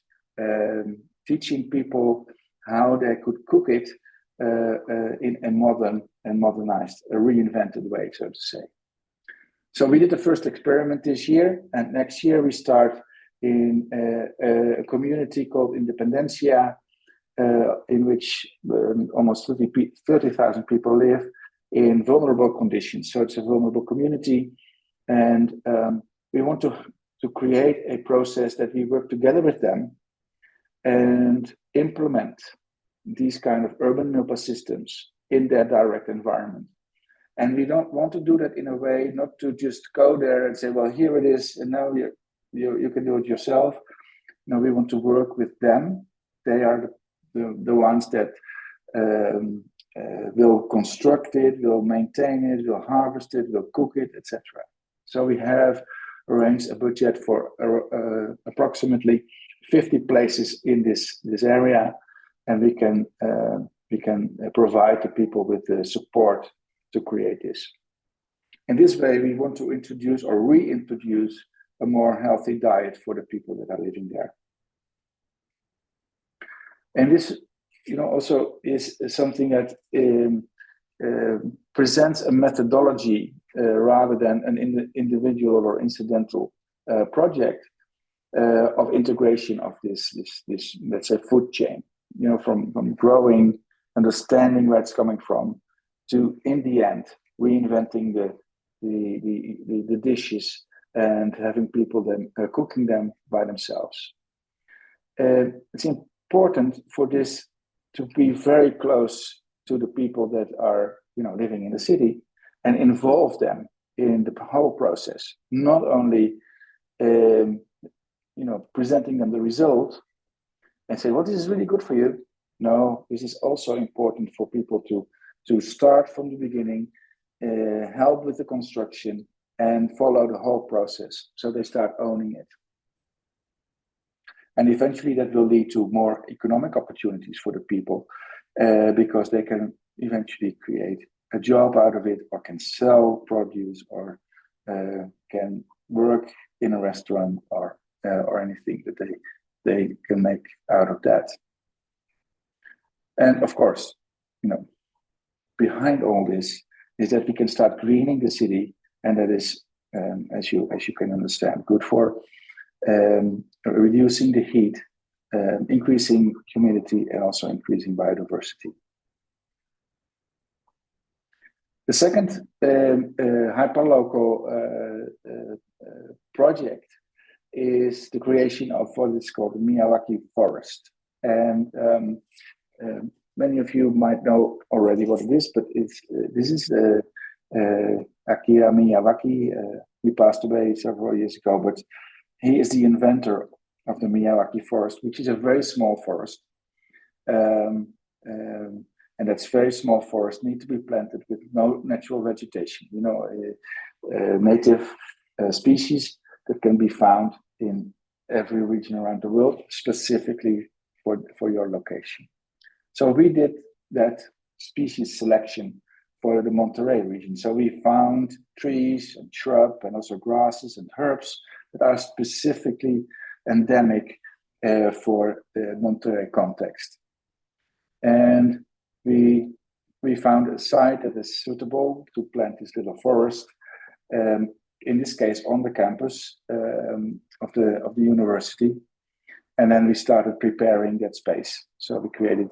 teaching people how they could cook it in a modern and modernized, a reinvented way, so to say. So we did the first experiment this year, and next year we start in a community called Independencia, in which almost 30,000 people live in vulnerable conditions. So it's a vulnerable community, and we want to create a process that we work together with them and implement these kind of urban milpa systems in their direct environment. And we don't want to do that in a way not to just go there and say, well, here it is, and now you can do it yourself. No, we want to work with them. They are the ones that will construct it, will maintain it, will harvest it, will cook it, etc. So we have arranged a budget for approximately 50 places in this area, and we can provide the people with the support to create this. In this way, we want to introduce or reintroduce a more healthy diet for the people that are living there. And this, also is something that presents a methodology rather than an individual or incidental project of integration of this let's say food chain. From growing, understanding where it's coming from, to in the end reinventing the dishes and having people then cooking them by themselves. It's important for this to be very close to the people that are living in the city and involve them in the whole process. Not only presenting them the result and say, well, this is really good for you. No, this is also important for people to start from the beginning, help with the construction, and follow the whole process. So they start owning it. And eventually that will lead to more economic opportunities for the people because they can eventually create a job out of it, or can sell produce, or can work in a restaurant, or anything that they can make out of that. And of course, behind all this is that we can start greening the city, and that is, as you can understand, good for reducing the heat, increasing humidity, and also increasing biodiversity. The second hyperlocal project is the creation of what is called the Miyawaki Forest. And many of you might know already what it is, but this is Akira Miyawaki. He passed away several years ago, but he is the inventor of the Miyawaki Forest, which is a very small forest. And that's very small forests need to be planted with no natural vegetation. Native species that can be found in every region around the world, specifically for your location. So we did that species selection for the Monterrey region. So we found trees and shrub and also grasses and herbs that are specifically endemic for the Monterrey context. And we found a site that is suitable to plant this little forest, in this case on the campus of the university. And then we started preparing that space. So we created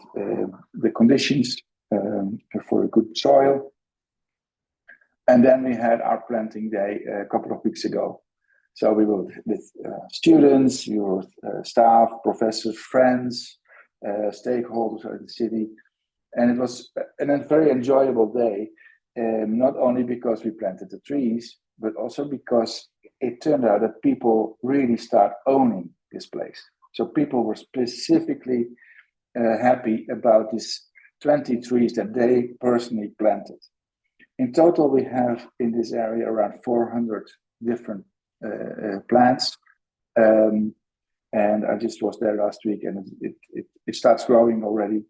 the conditions for a good soil. And then we had our planting day a couple of weeks ago. So we were with students, we were with staff, professors, friends, stakeholders of the city. And it was a very enjoyable day, not only because we planted the trees, but also because it turned out that people really start owning this place. So people were specifically happy about these 20 trees that they personally planted. In total, we have in this area around 400 different plants. And I just was there last week, and it starts growing already.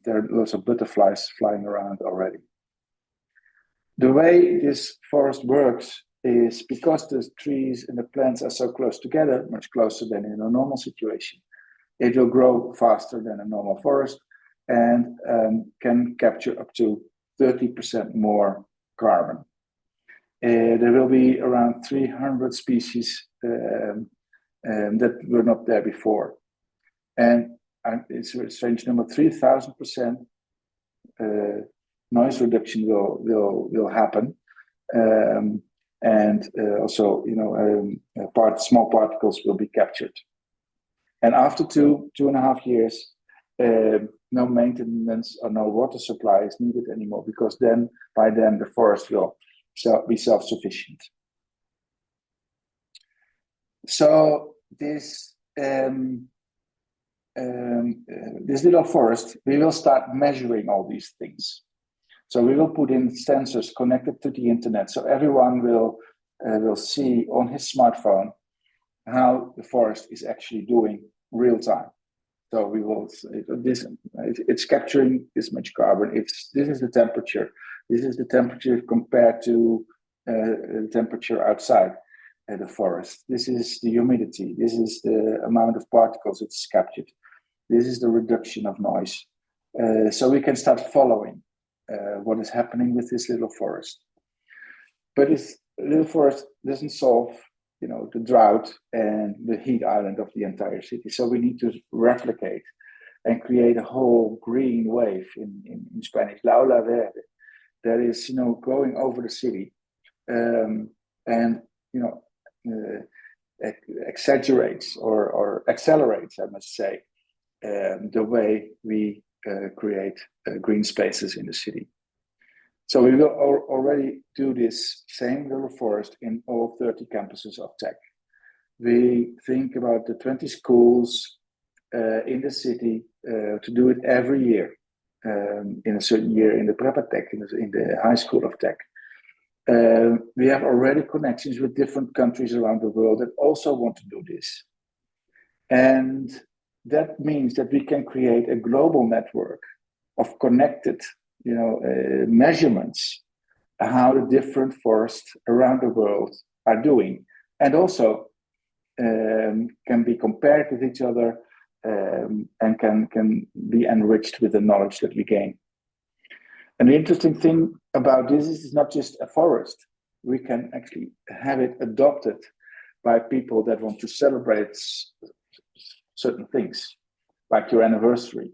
There are lots of butterflies flying around already. The way this forest works is because the trees and the plants are so close together, much closer than in a normal situation, it will grow faster than a normal forest and can capture up to 30% more carbon. There will be around 300 species that were not there before. And it's a strange number, 3,000% noise reduction will happen. And also, small particles will be captured. And after 2.5 years, no maintenance or no water supply is needed anymore, because by then the forest will be self-sufficient. So this little forest, we will start measuring all these things. So we will put in sensors connected to the internet, so everyone will see on his smartphone how the forest is actually doing real time. So we will it's capturing this much carbon. This is the temperature. This is the temperature compared to the temperature outside the forest. This is the humidity. This is the amount of particles it's captured. This is the reduction of noise. So we can start following what is happening with this little forest. But this little forest doesn't solve, the drought and the heat island of the entire city. So we need to replicate and create a whole green wave in Spanish, la ola verde, that is, going over the city, and exaggerates or accelerates, I must say, the way we create green spaces in the city. So we will already do this same little forest in all 30 campuses of Tech. We think about the 20 schools in the city to do it every year, in a certain year in the Prepa Tech, in the high school of Tech. We have already connections with different countries around the world that also want to do this. And that means that we can create a global network of connected measurements, how the different forests around the world are doing. And also can be compared with each other, and can be enriched with the knowledge that we gain. And the interesting thing about this is it's not just a forest. We can actually have it adopted by people that want to celebrate certain things, like your anniversary.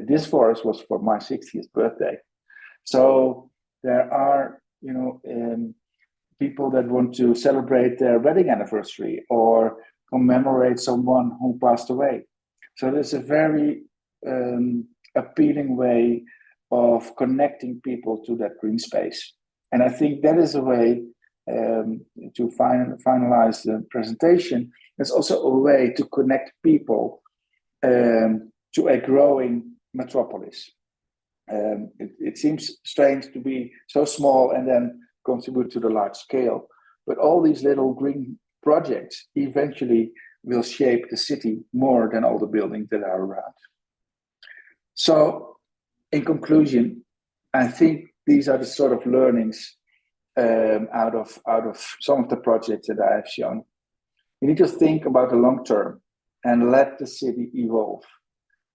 This forest was for my 60th birthday. So there are, people that want to celebrate their wedding anniversary or commemorate someone who passed away. So there's a very appealing way of connecting people to that green space. And I think that is a way to finalize the presentation. It's also a way to connect people to a growing metropolis. It seems strange to be so small and then contribute to the large scale, but all these little green projects eventually will shape the city more than all the buildings that are around. So, in conclusion, I think these are the sort of learnings out of some of the projects that I have shown. You need to think about the long term and let the city evolve.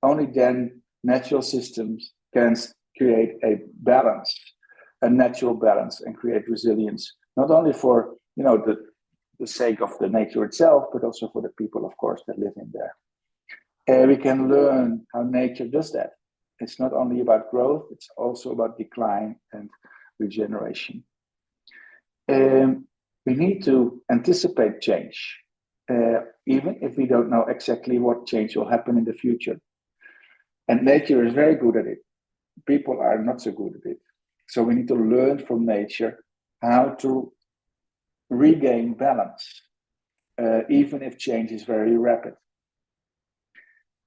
Only then natural systems can create a balance, a natural balance, and create resilience, not only for the sake of the nature itself, but also for the people, of course, that live in there. We can learn how nature does that. It's not only about growth, it's also about decline and regeneration. We need to anticipate change, even if we don't know exactly what change will happen in the future. And nature is very good at it. People are not so good at it. So we need to learn from nature how to regain balance, even if change is very rapid.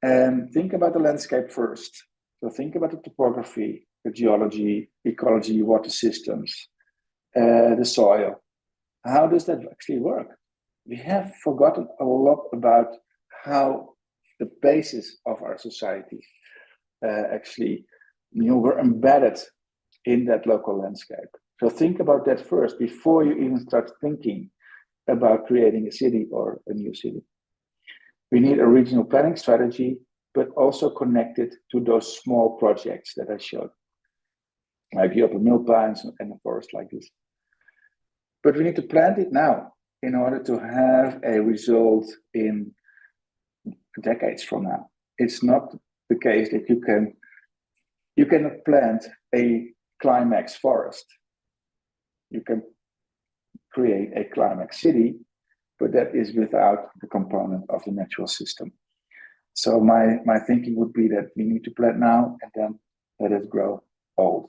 And think about the landscape first. So think about the topography, the geology, ecology, water systems, the soil. How does that actually work? We have forgotten a lot about how the basis of our society actually were embedded in that local landscape. So think about that first before you even start thinking about creating a city or a new city. We need a regional planning strategy, but also connected to those small projects that I showed, like the upper mill pines and a forest like this. But we need to plant it now in order to have a result in decades from now. It's not the case that you cannot plant a climax forest. You can create a climax city, but that is without the component of the natural system. So my thinking would be that we need to plant now and then let it grow old.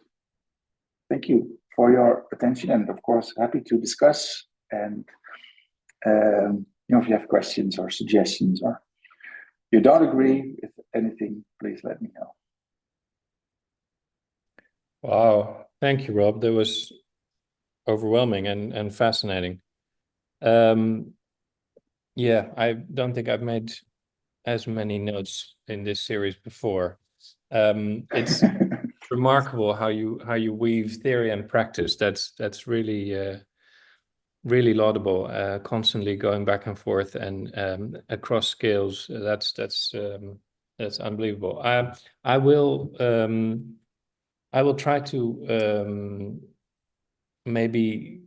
Thank you for your attention, and of course, happy to discuss. And if you have questions or suggestions, or you don't agree with anything, please let me know. Wow, thank you, Rob. That was overwhelming and fascinating. Yeah, I don't think I've made as many notes in this series before. It's remarkable how you weave theory and practice. That's really really laudable. Constantly going back and forth and across scales. That's unbelievable. I will try to maybe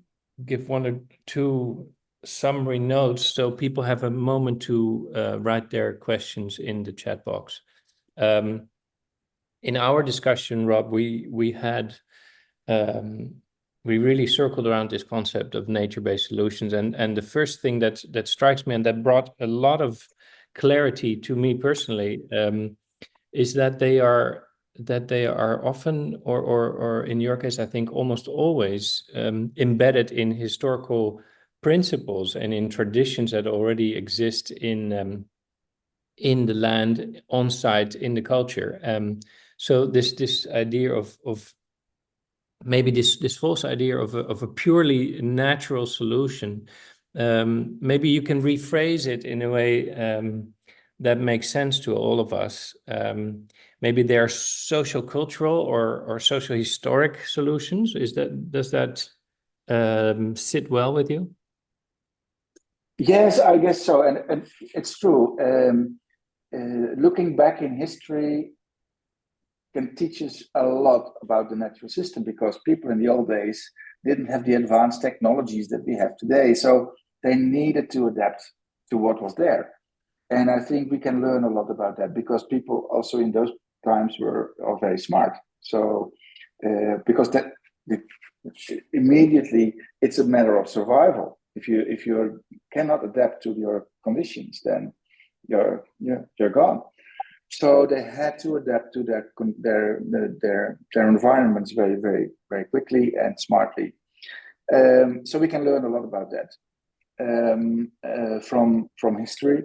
give one or two summary notes so people have a moment to write their questions in the chat box. In our discussion, Rob, we really circled around this concept of nature-based solutions, and the first thing that strikes me and that brought a lot of clarity to me personally is that they are often, or in your case, I think almost always, embedded in historical principles and in traditions that already exist in the land, on site, in the culture. So this idea of maybe this false idea of a purely natural solution, maybe you can rephrase it in a way that makes sense to all of us. Maybe they are social cultural or social historic solutions. Does that sit well with you? Yes, I guess so, and it's true. Looking back in history can teach us a lot about the natural system, because people in the old days didn't have the advanced technologies that we have today, so they needed to adapt to what was there. And I think we can learn a lot about that, because people also in those times were all very smart. So because that immediately it's a matter of survival. If you cannot adapt to your conditions, then you're gone. So they had to adapt to their environments very, very, very quickly and smartly. So we can learn a lot about that from history.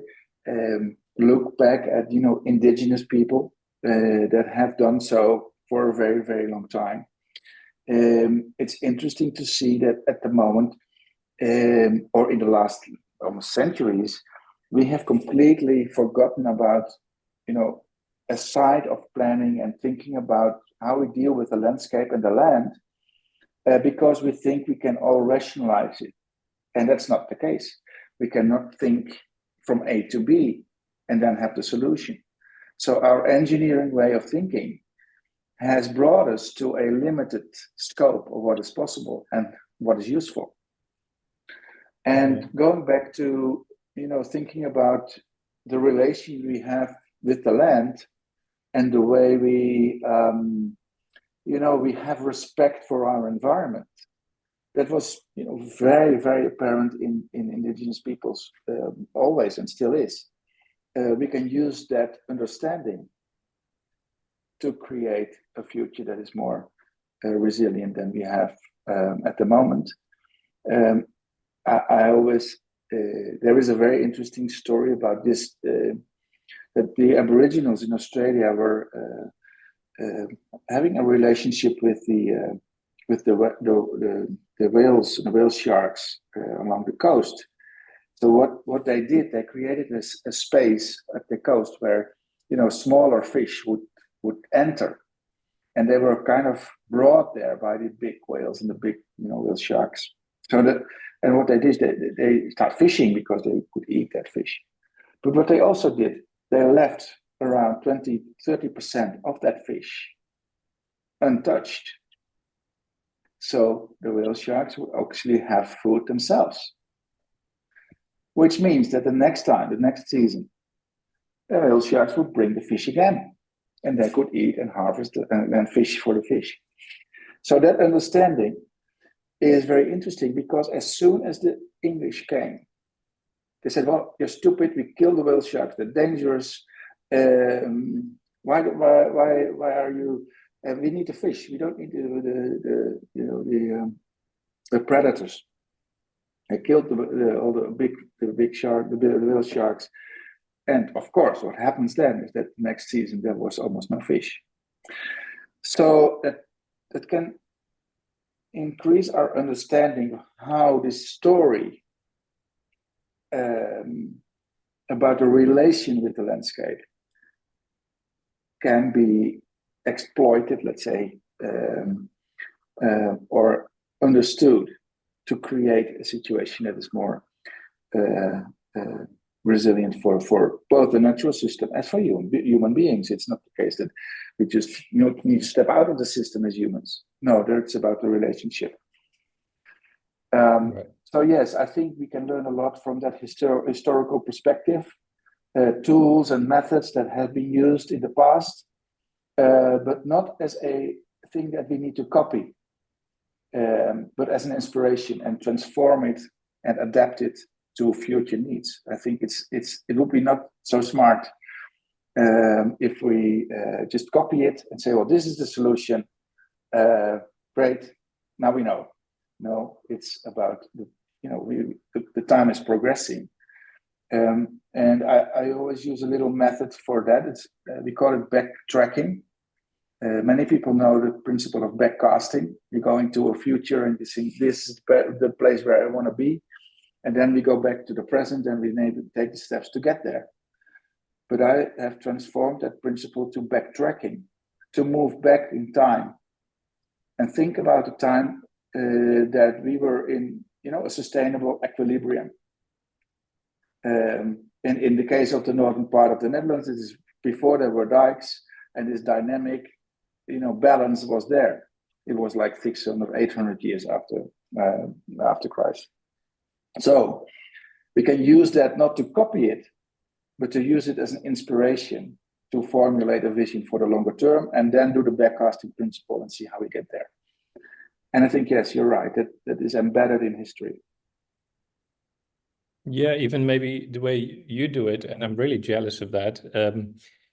Look back at indigenous people that have done so for a very, very long time. It's interesting to see that at the moment, or in the last almost centuries, we have completely forgotten about, a side of planning and thinking about how we deal with the landscape and the land, because we think we can all rationalize it. And that's not the case. We cannot think from A to B and then have the solution. So our engineering way of thinking has brought us to a limited scope of what is possible and what is useful. And going back to, thinking about the relation we have with the land and the way we have respect for our environment. That was, very, very apparent in indigenous peoples always, and still is. We can use that understanding to create a future that is more resilient than we have at the moment. I always, there is a very interesting story about this, that the Aboriginals in Australia were having a relationship with the whales, the whale sharks along the coast. So what they did, they created a space at the coast where smaller fish would enter, and they were kind of brought there by the big whales and the big whale sharks. And what they did, they start fishing because they could eat that fish. But what they also did, they left around 20-30% of that fish untouched. So the whale sharks would actually have food themselves, which means that the next season, the whale sharks would bring the fish again, and they could eat and harvest and fish for the fish. So that understanding is very interesting, because as soon as the English came, they said, "Well, you're stupid. We kill the whale sharks. They're dangerous. Why are you? We need the fish. We don't need the predators." They killed all the big shark, the whale sharks, and of course, what happens then is that next season there was almost no fish. So that can increase our understanding of how this story about the relation with the landscape can be exploited, let's say, or understood to create a situation that is more resilient for both the natural system as for human beings. It's not the case that we just need to step out of the system as humans. No, it's about the relationship. Right. So yes, I think we can learn a lot from that historical perspective, tools and methods that have been used in the past, but not as a thing that we need to copy, but as an inspiration, and transform it and adapt it to future needs. I think it would be not so smart if we just copy it and say, "Well, this is the solution. Great, now we know." No, it's about the time is progressing, and I always use a little method for that. We call it backtracking. Many people know the principle of backcasting. You go into a future and you think, "This is the place where I want to be," and then we go back to the present and we need to take the steps to get there. But I have transformed that principle to backtracking, to move back in time and think about the time that we were in, a sustainable equilibrium. In the case of the northern part of the Netherlands, it is before there were dikes, and this dynamic, balance was there. It was like 600, 800 years after Christ. So we can use that not to copy it, but to use it as an inspiration to formulate a vision for the longer term, and then do the backcasting principle and see how we get there. And I think, yes, you're right, that is embedded in history. Yeah, even maybe the way you do it, and I'm really jealous of that,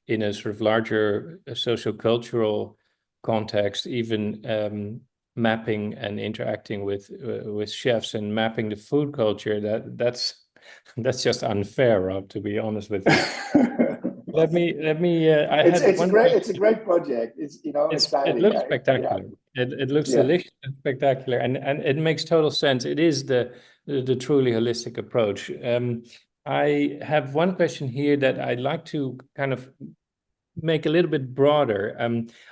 in a sort of larger social-cultural context, even mapping and interacting with chefs and mapping the food culture, that's just unfair, Rob, to be honest with you. Let me. It's a great project. It's exciting. It looks spectacular. Yeah. It looks delicious and spectacular, and it makes total sense. It is the truly holistic approach. I have one question here that I'd like to kind of make a little bit broader.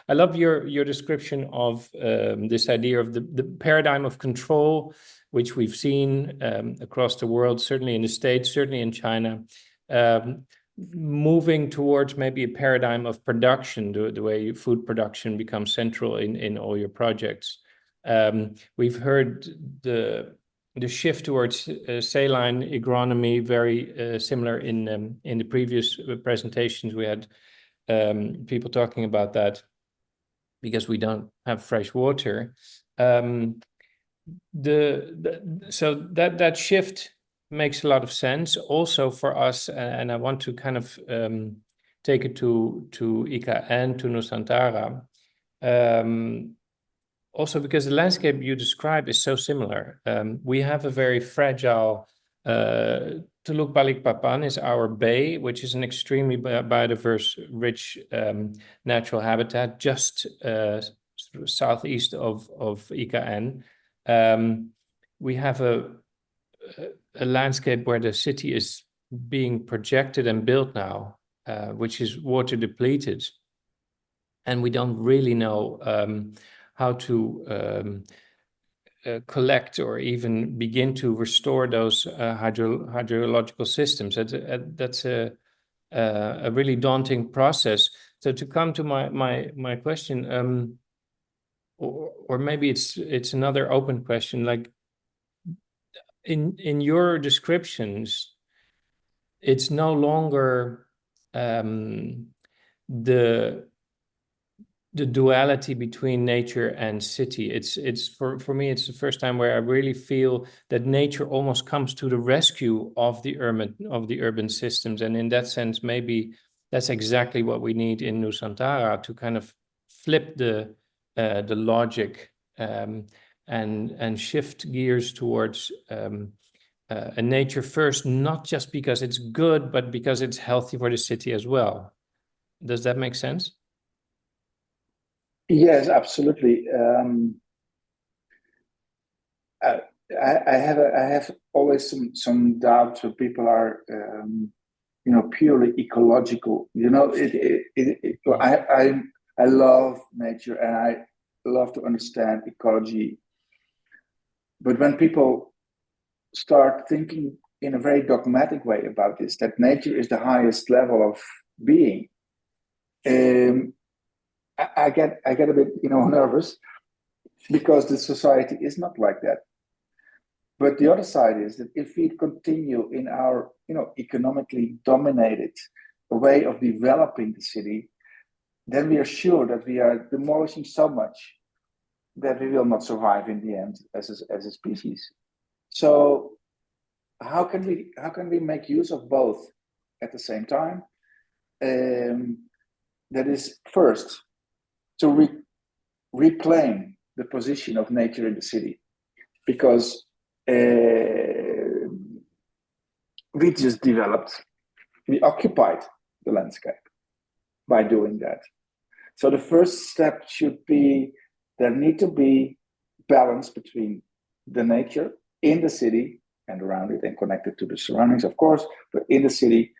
I love your description of this idea of the paradigm of control, which we've seen across the world, certainly in the States, certainly in China. Moving towards maybe a paradigm of production, the way food production becomes central in all your projects. We've heard the shift towards saline agronomy, very similar in the previous presentations. We had people talking about that because we don't have fresh water. So that shift makes a lot of sense also for us, and I want to kind of take it to Ica and to Nusantara, also because the landscape you describe is so similar. We have a very fragile Teluk Balikpapan is our bay, which is an extremely biodiverse, rich natural habitat just sort of southeast of Ica. We have a landscape where the city is being projected and built now, which is water depleted. And we don't really know how to collect or even begin to restore those hydrological systems. That's a really daunting process. So to come to my question, or maybe it's another open question, like in your descriptions, it's no longer the duality between nature and city. It's for me, it's the first time where I really feel that nature almost comes to the rescue of the urban systems. And in that sense, maybe that's exactly what we need in Nusantara, to kind of flip the logic and shift gears towards a nature first, not just because it's good, but because it's healthy for the city as well. Does that make sense? Yes, absolutely. I have always some doubts when people are purely ecological. I love nature and I love to understand ecology, but when people start thinking in a very dogmatic way about this, that nature is the highest level of being, I get a bit nervous, because the society is not like that. But the other side is that if we continue in our economically dominated way of developing the city, then we are sure that we are demolishing so much that we will not survive in the end as a species. So how can we make use of both at the same time? That is, first, to reclaim the position of nature in the city, because we occupied the landscape by doing that. So the first step should be, there need to be balance between the nature in the city and around it, and connected to the surroundings, of course, but in the city,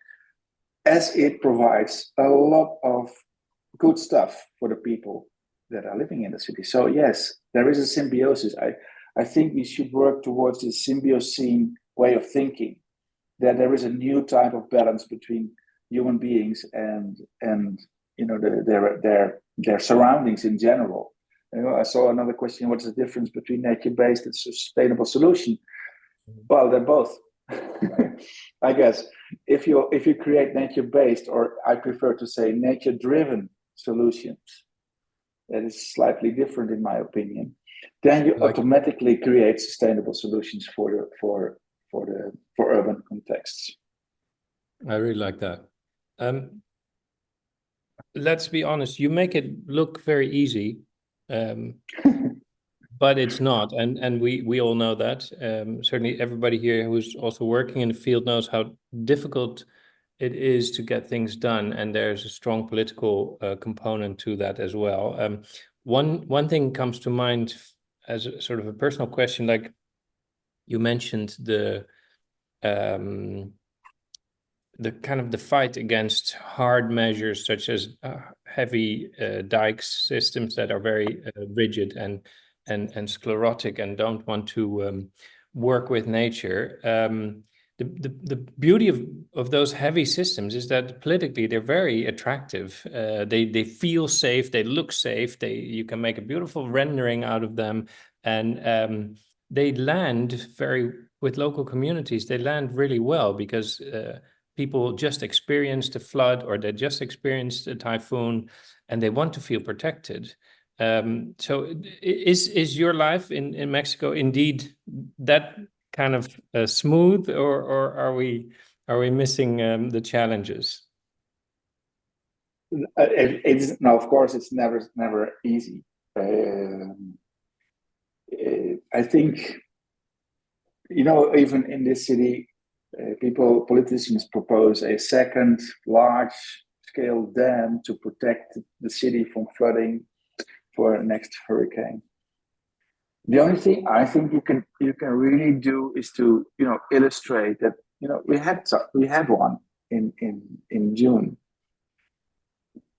as it provides a lot of good stuff for the people that are living in the city. So yes, there is a symbiosis. I think we should work towards this symbiosine way of thinking, that there is a new type of balance between human beings and their surroundings in general. I saw another question: what's the difference between nature-based and sustainable solution? Well, they're both. I guess if you create nature-based, or I prefer to say nature-driven solutions, that is slightly different in my opinion, then you automatically create sustainable solutions for urban contexts. I really like that. Let's be honest, you make it look very easy, but it's not, and we all know that. Certainly everybody here who's also working in the field knows how difficult it is to get things done, and there's a strong political component to that as well. One thing comes to mind as a sort of a personal question, like you mentioned the kind of the fight against hard measures such as heavy dikes, systems that are very rigid and sclerotic and don't want to work with nature. The beauty of those heavy systems is that politically they're very attractive. They feel safe, they look safe, you can make a beautiful rendering out of them, and they land with local communities, they land really well because people just experienced a flood or they just experienced a typhoon and they want to feel protected. So is your life in Mexico indeed that kind of smooth, or are we missing the challenges? It's no, of course, it's never easy. I think, even in this city, politicians propose a second large-scale dam to protect the city from flooding for the next hurricane. The only thing I think you can really do is to illustrate that we had one in June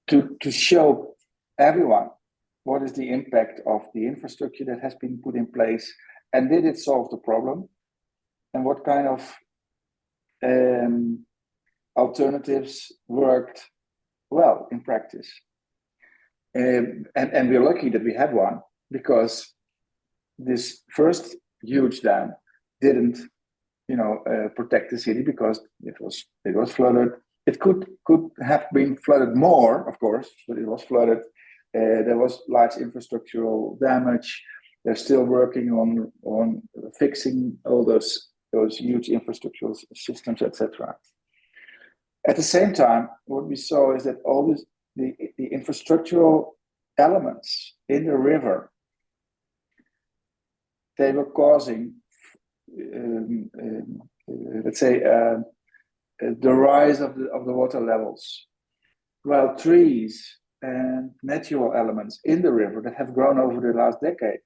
to show everyone what is the impact of the infrastructure that has been put in place, and did it solve the problem, and what kind of alternatives worked well in practice. And we're lucky that we had one, because this first huge dam didn't protect the city because it was flooded. It could have been flooded more, of course, but it was flooded. There was large infrastructural damage. They're still working on fixing all those huge infrastructural systems, etc. At the same time, what we saw is that all the infrastructural elements in the river, they were causing, let's say, the rise of the water levels, while trees and natural elements in the river that have grown over the last decade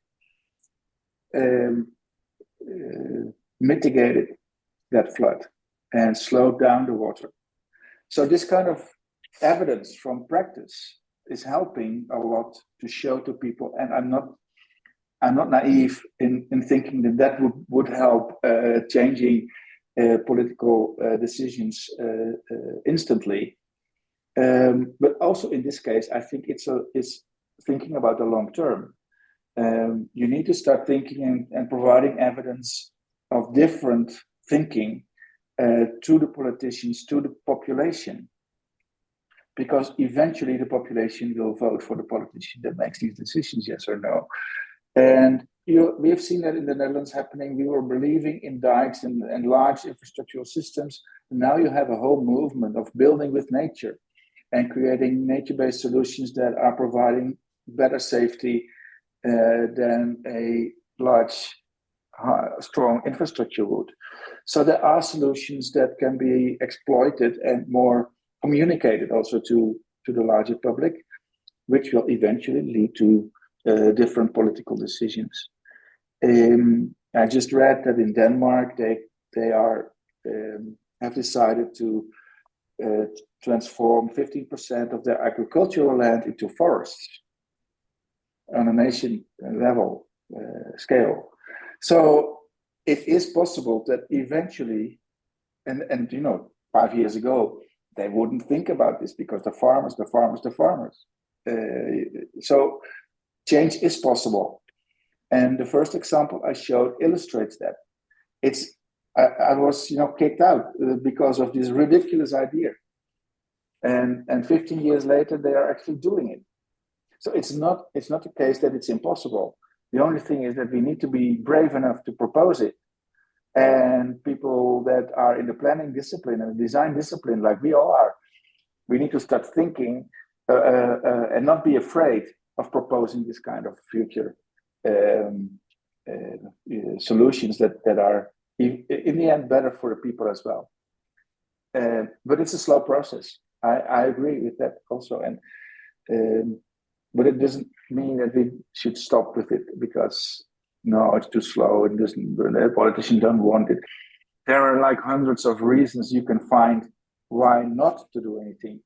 mitigated that flood and slowed down the water. So this kind of evidence from practice is helping a lot to show to people, and I'm not naive in thinking that would help changing political decisions instantly. But also in this case, I think it's thinking about the long term. You need to start thinking and providing evidence of different thinking to the politicians, to the population, because eventually the population will vote for the politician that makes these decisions, yes or no. And we have seen that in the Netherlands happening. We were believing in dikes and large infrastructural systems. And now you have a whole movement of building with nature and creating nature-based solutions that are providing better safety than a large, strong infrastructure would. So there are solutions that can be exploited and more communicated also to the larger public, which will eventually lead to different political decisions. I just read that in Denmark they have decided to transform 15% of their agricultural land into forests on a nation level scale. So it is possible that eventually And 5 years ago, they wouldn't think about this because the farmers. So change is possible. And the first example I showed illustrates that. I was kicked out because of this ridiculous idea. And 15 years later, they are actually doing it. So it's not the case that it's impossible. The only thing is that we need to be brave enough to propose it. And people that are in the planning discipline and design discipline, like we all are, we need to start thinking and not be afraid of proposing this kind of future solutions that are, in the end, better for the people as well. But it's a slow process. I agree with that also. But it doesn't mean that we should stop with it because no, it's too slow. The politicians don't want it. There are like hundreds of reasons you can find why not to do anything.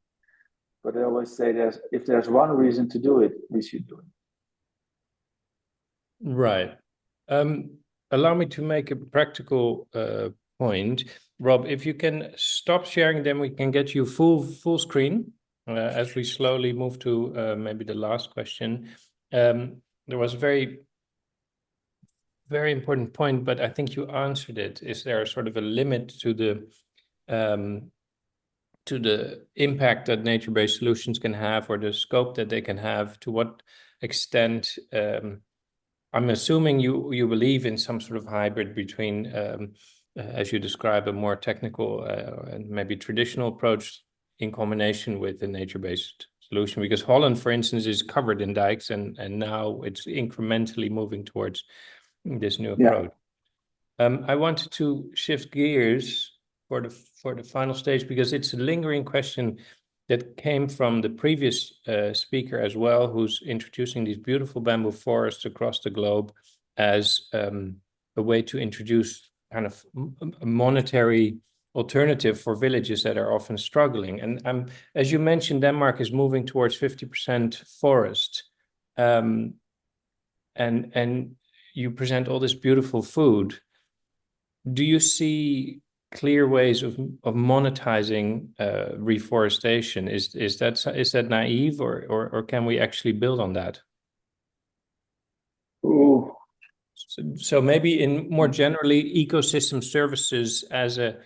But I always say if there's one reason to do it, we should do it. Right. Allow me to make a practical point. Rob, if you can stop sharing, then we can get you full screen as we slowly move to maybe the last question. There was a very, very important point, but I think you answered it. Is there sort of a limit to the impact that nature-based solutions can have, or the scope that they can have? To what extent? I'm assuming you believe in some sort of hybrid between, as you describe, a more technical and maybe traditional approach in combination with a nature-based solution. Because Holland, for instance, is covered in dikes, and now it's incrementally moving towards this new approach. I wanted to shift gears for the final stage, because it's a lingering question that came from the previous speaker as well, who's introducing these beautiful bamboo forests across the globe as a way to introduce kind of a monetary alternative for villages that are often struggling. And as you mentioned, Denmark is moving towards 50% forest. And you present all this beautiful food. Do you see clear ways of monetizing reforestation? Is that naive, or can we actually build on that? Ooh. So maybe in more generally, ecosystem services as a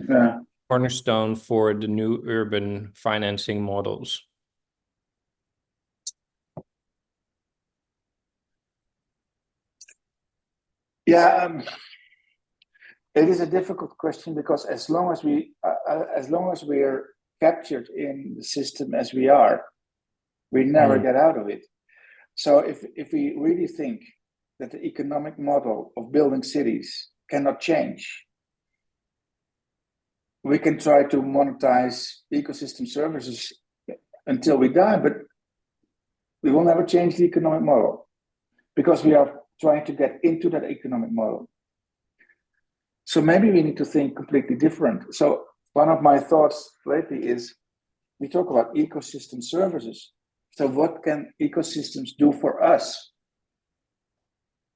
cornerstone for the new urban financing models. Yeah, it is a difficult question, because as long as we're captured in the system as we are, we never get out of it. So if we really think that the economic model of building cities cannot change, we can try to monetize ecosystem services until we die, but we will never change the economic model, because we are trying to get into that economic model. So maybe we need to think completely different. So one of my thoughts lately is, we talk about ecosystem services. So what can ecosystems do for us?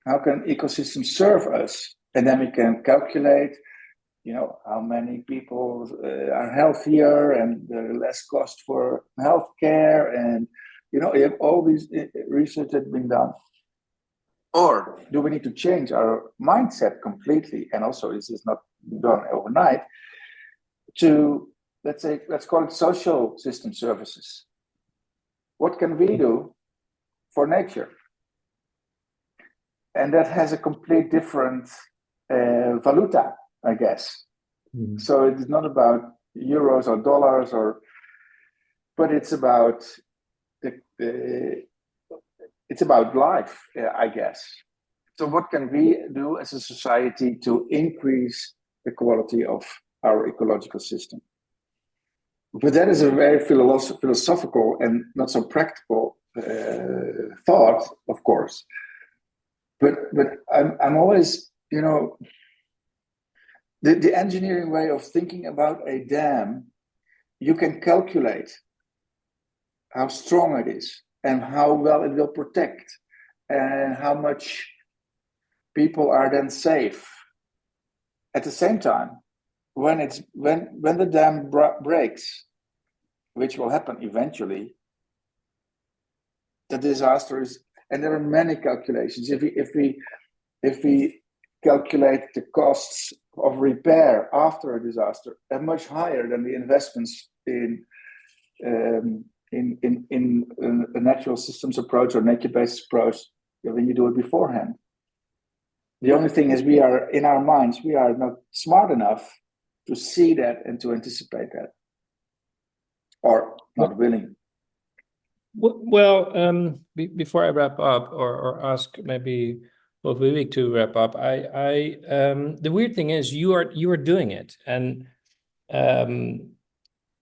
How can ecosystems serve us? And then we can calculate, how many people are healthier and less cost for healthcare, and you have all these research that's been done. Or do we need to change our mindset completely? And also, this is not done overnight. To let's call it social system services. What can we do for nature? And that has a complete different valuta, I guess. Mm-hmm. So it is not about euros or dollars, but it's about it's about life, I guess. So what can we do as a society to increase the quality of our ecological system? But that is a very philosophical and not so practical thought, of course. But I'm always, the engineering way of thinking about a dam, you can calculate how strong it is and how well it will protect and how much people are then safe. At the same time, when the dam breaks, which will happen eventually, the disaster is, and there are many calculations. If we calculate the costs of repair after a disaster, are much higher than the investments in a natural systems approach or nature-based approach when you do it beforehand. The only thing is, we are in our minds, we are not smart enough to see that and to anticipate that, or not willing. Well, before I wrap up, or ask maybe both Vivek to wrap up, the weird thing is you are doing it and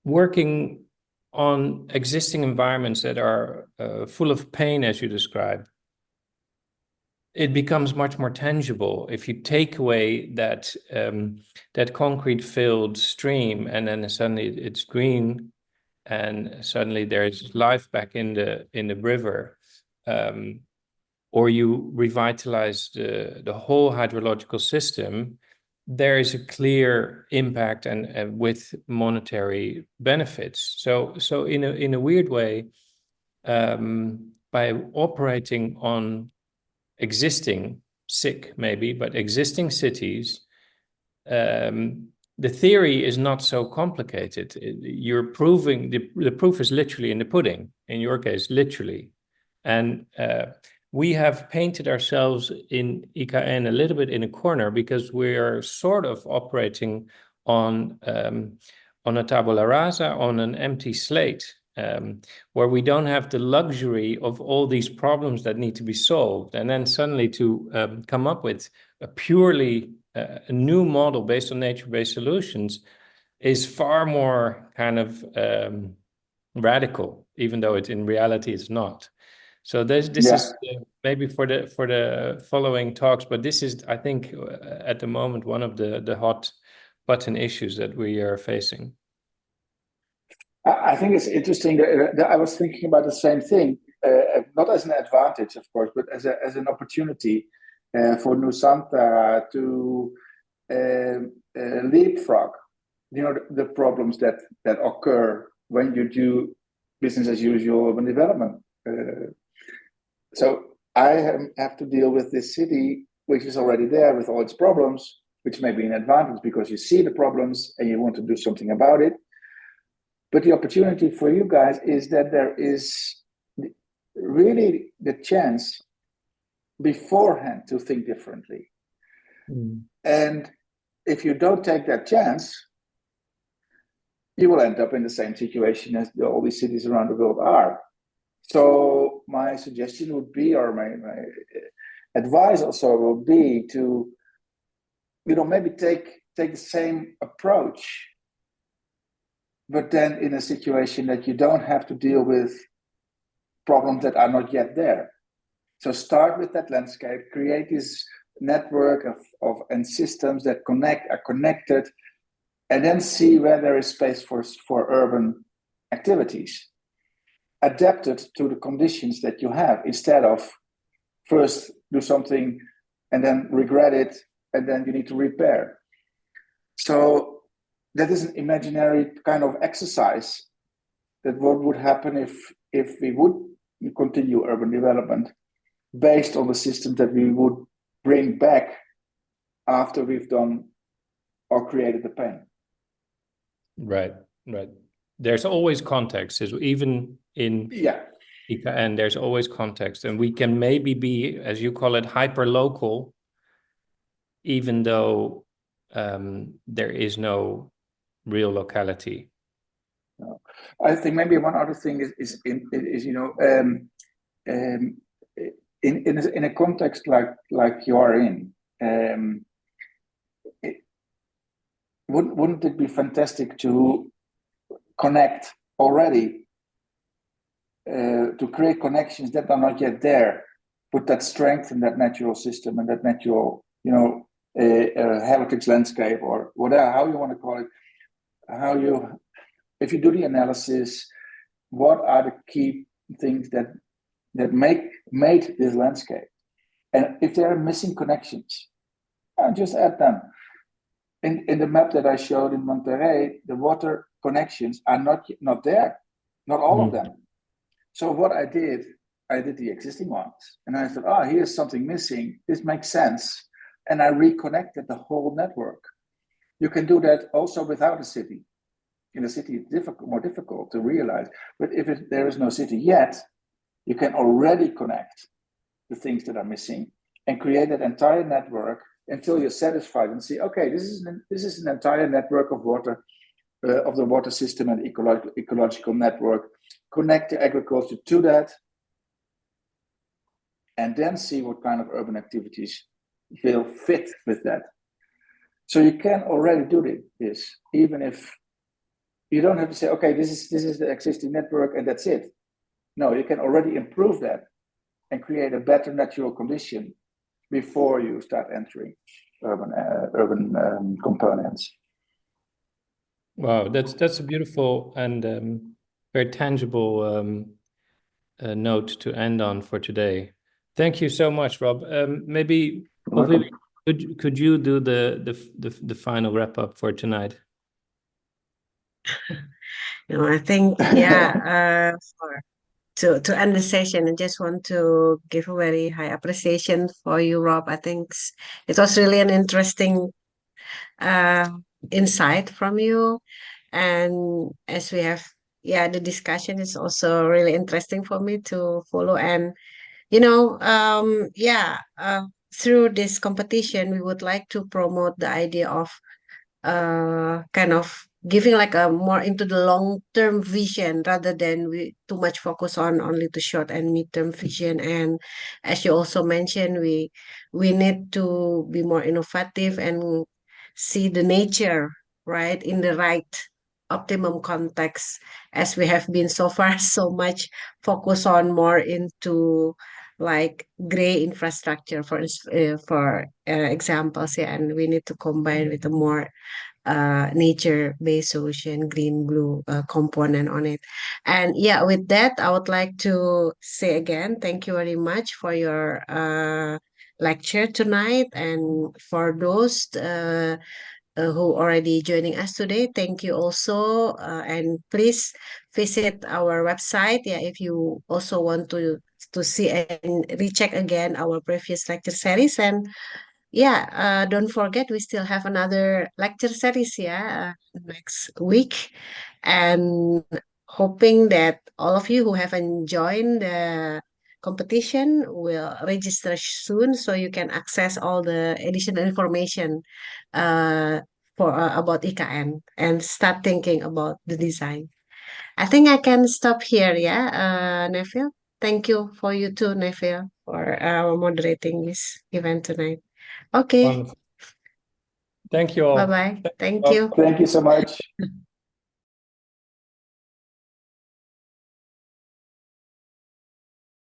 working on existing environments that are full of pain, as you describe. It becomes much more tangible if you take away that that concrete-filled stream, and then suddenly it's green, and suddenly there's life back in the river, or you revitalize the whole hydrological system. There is a clear impact and with monetary benefits. So in a weird way, by operating on existing, sick maybe, but existing cities, the theory is not so complicated. You're proving, the proof is literally in the pudding, in your case, literally. And we have painted ourselves in IKN a little bit in a corner because we are sort of operating on a tabula rasa, on an empty slate, where we don't have the luxury of all these problems that need to be solved. And then suddenly to come up with a purely a new model based on nature-based solutions is far more kind of radical, even though it in reality is not. So this is maybe for the following talks, but this is, I think, at the moment, one of the hot button issues that we are facing. I think it's interesting that I was thinking about the same thing, not as an advantage, of course, but as an opportunity for Nusantara to leapfrog, the problems that occur when you do business as usual urban development. So I have to deal with this city, which is already there with all its problems, which may be an advantage because you see the problems and you want to do something about it. But the opportunity for you guys is that there is really the chance beforehand to think differently. And if you don't take that chance, you will end up in the same situation as all these cities around the world are. So my suggestion would be, or my advice also would be to, maybe take the same approach, but then in a situation that you don't have to deal with problems that are not yet there. So start with that landscape, create this network and systems that are connected, and then see where there is space for urban activities, adapted to the conditions that you have, instead of first do something and then regret it, and then you need to repair. So that is an imaginary kind of exercise that what would happen if we would continue urban development based on the system that we would bring back after we've done or created the pain. Right. There's always context, even in IKN, there's always context, and we can maybe be, as you call it, hyper-local, even though there is no real locality. I think maybe one other thing is in a context like you are in, wouldn't it be fantastic to connect already, to create connections that are not yet there, but that strengthen that natural system and that natural, heritage landscape, or whatever, how you want to call it, if you do the analysis, what are the key things that made this landscape? And if there are missing connections, just add them. in the map that I showed in Monterrey, the water connections are not there, not all of them. So what I did the existing ones, and I thought, oh, here's something missing. This makes sense, and I reconnected the whole network. You can do that also without a city. In a city, it's more difficult to realize. But if there is no city yet, you can already connect the things that are missing and create an entire network until you're satisfied and see, okay, this is an entire network of water, of the water system and ecological network. Connect the agriculture to that, and then see what kind of urban activities will fit with that. So you can already do this, even if you don't have to say, okay, this is the existing network and that's it. No, you can already improve that and create a better natural condition before you start entering urban components. Wow, that's a beautiful and very tangible note to end on for today. Thank you so much, Rob. Maybe could you do the final wrap up for tonight? No, I think to end the session, I just want to give a very high appreciation for you, Rob. I think it was really an interesting insight from you, and as we have, the discussion is also really interesting for me to follow. And through this competition, we would like to promote the idea of kind of giving like a more into the long-term vision rather than we too much focus on only the short and mid-term vision. And as you also mentioned, we need to be more innovative and see the nature right in the right optimum context, as we have been so far so much focus on more into like gray infrastructure for examples, and we need to combine with a more nature-based solution, green, blue component on it. And with that, I would like to say again, thank you very much for your lecture tonight. And for those who already joining us today, thank you also. And please visit our website, if you also want to see and recheck again our previous lecture series. And don't forget, we still have another lecture series, next week. And hoping that all of you who haven't joined the competition will register soon so you can access all the additional information for about IKN and start thinking about the design. I think I can stop here, Neville. Thank you for you too, Neville, for moderating this event tonight. Okay. Wonderful. Thank you all. Bye-bye. Thank you. Thank you so much.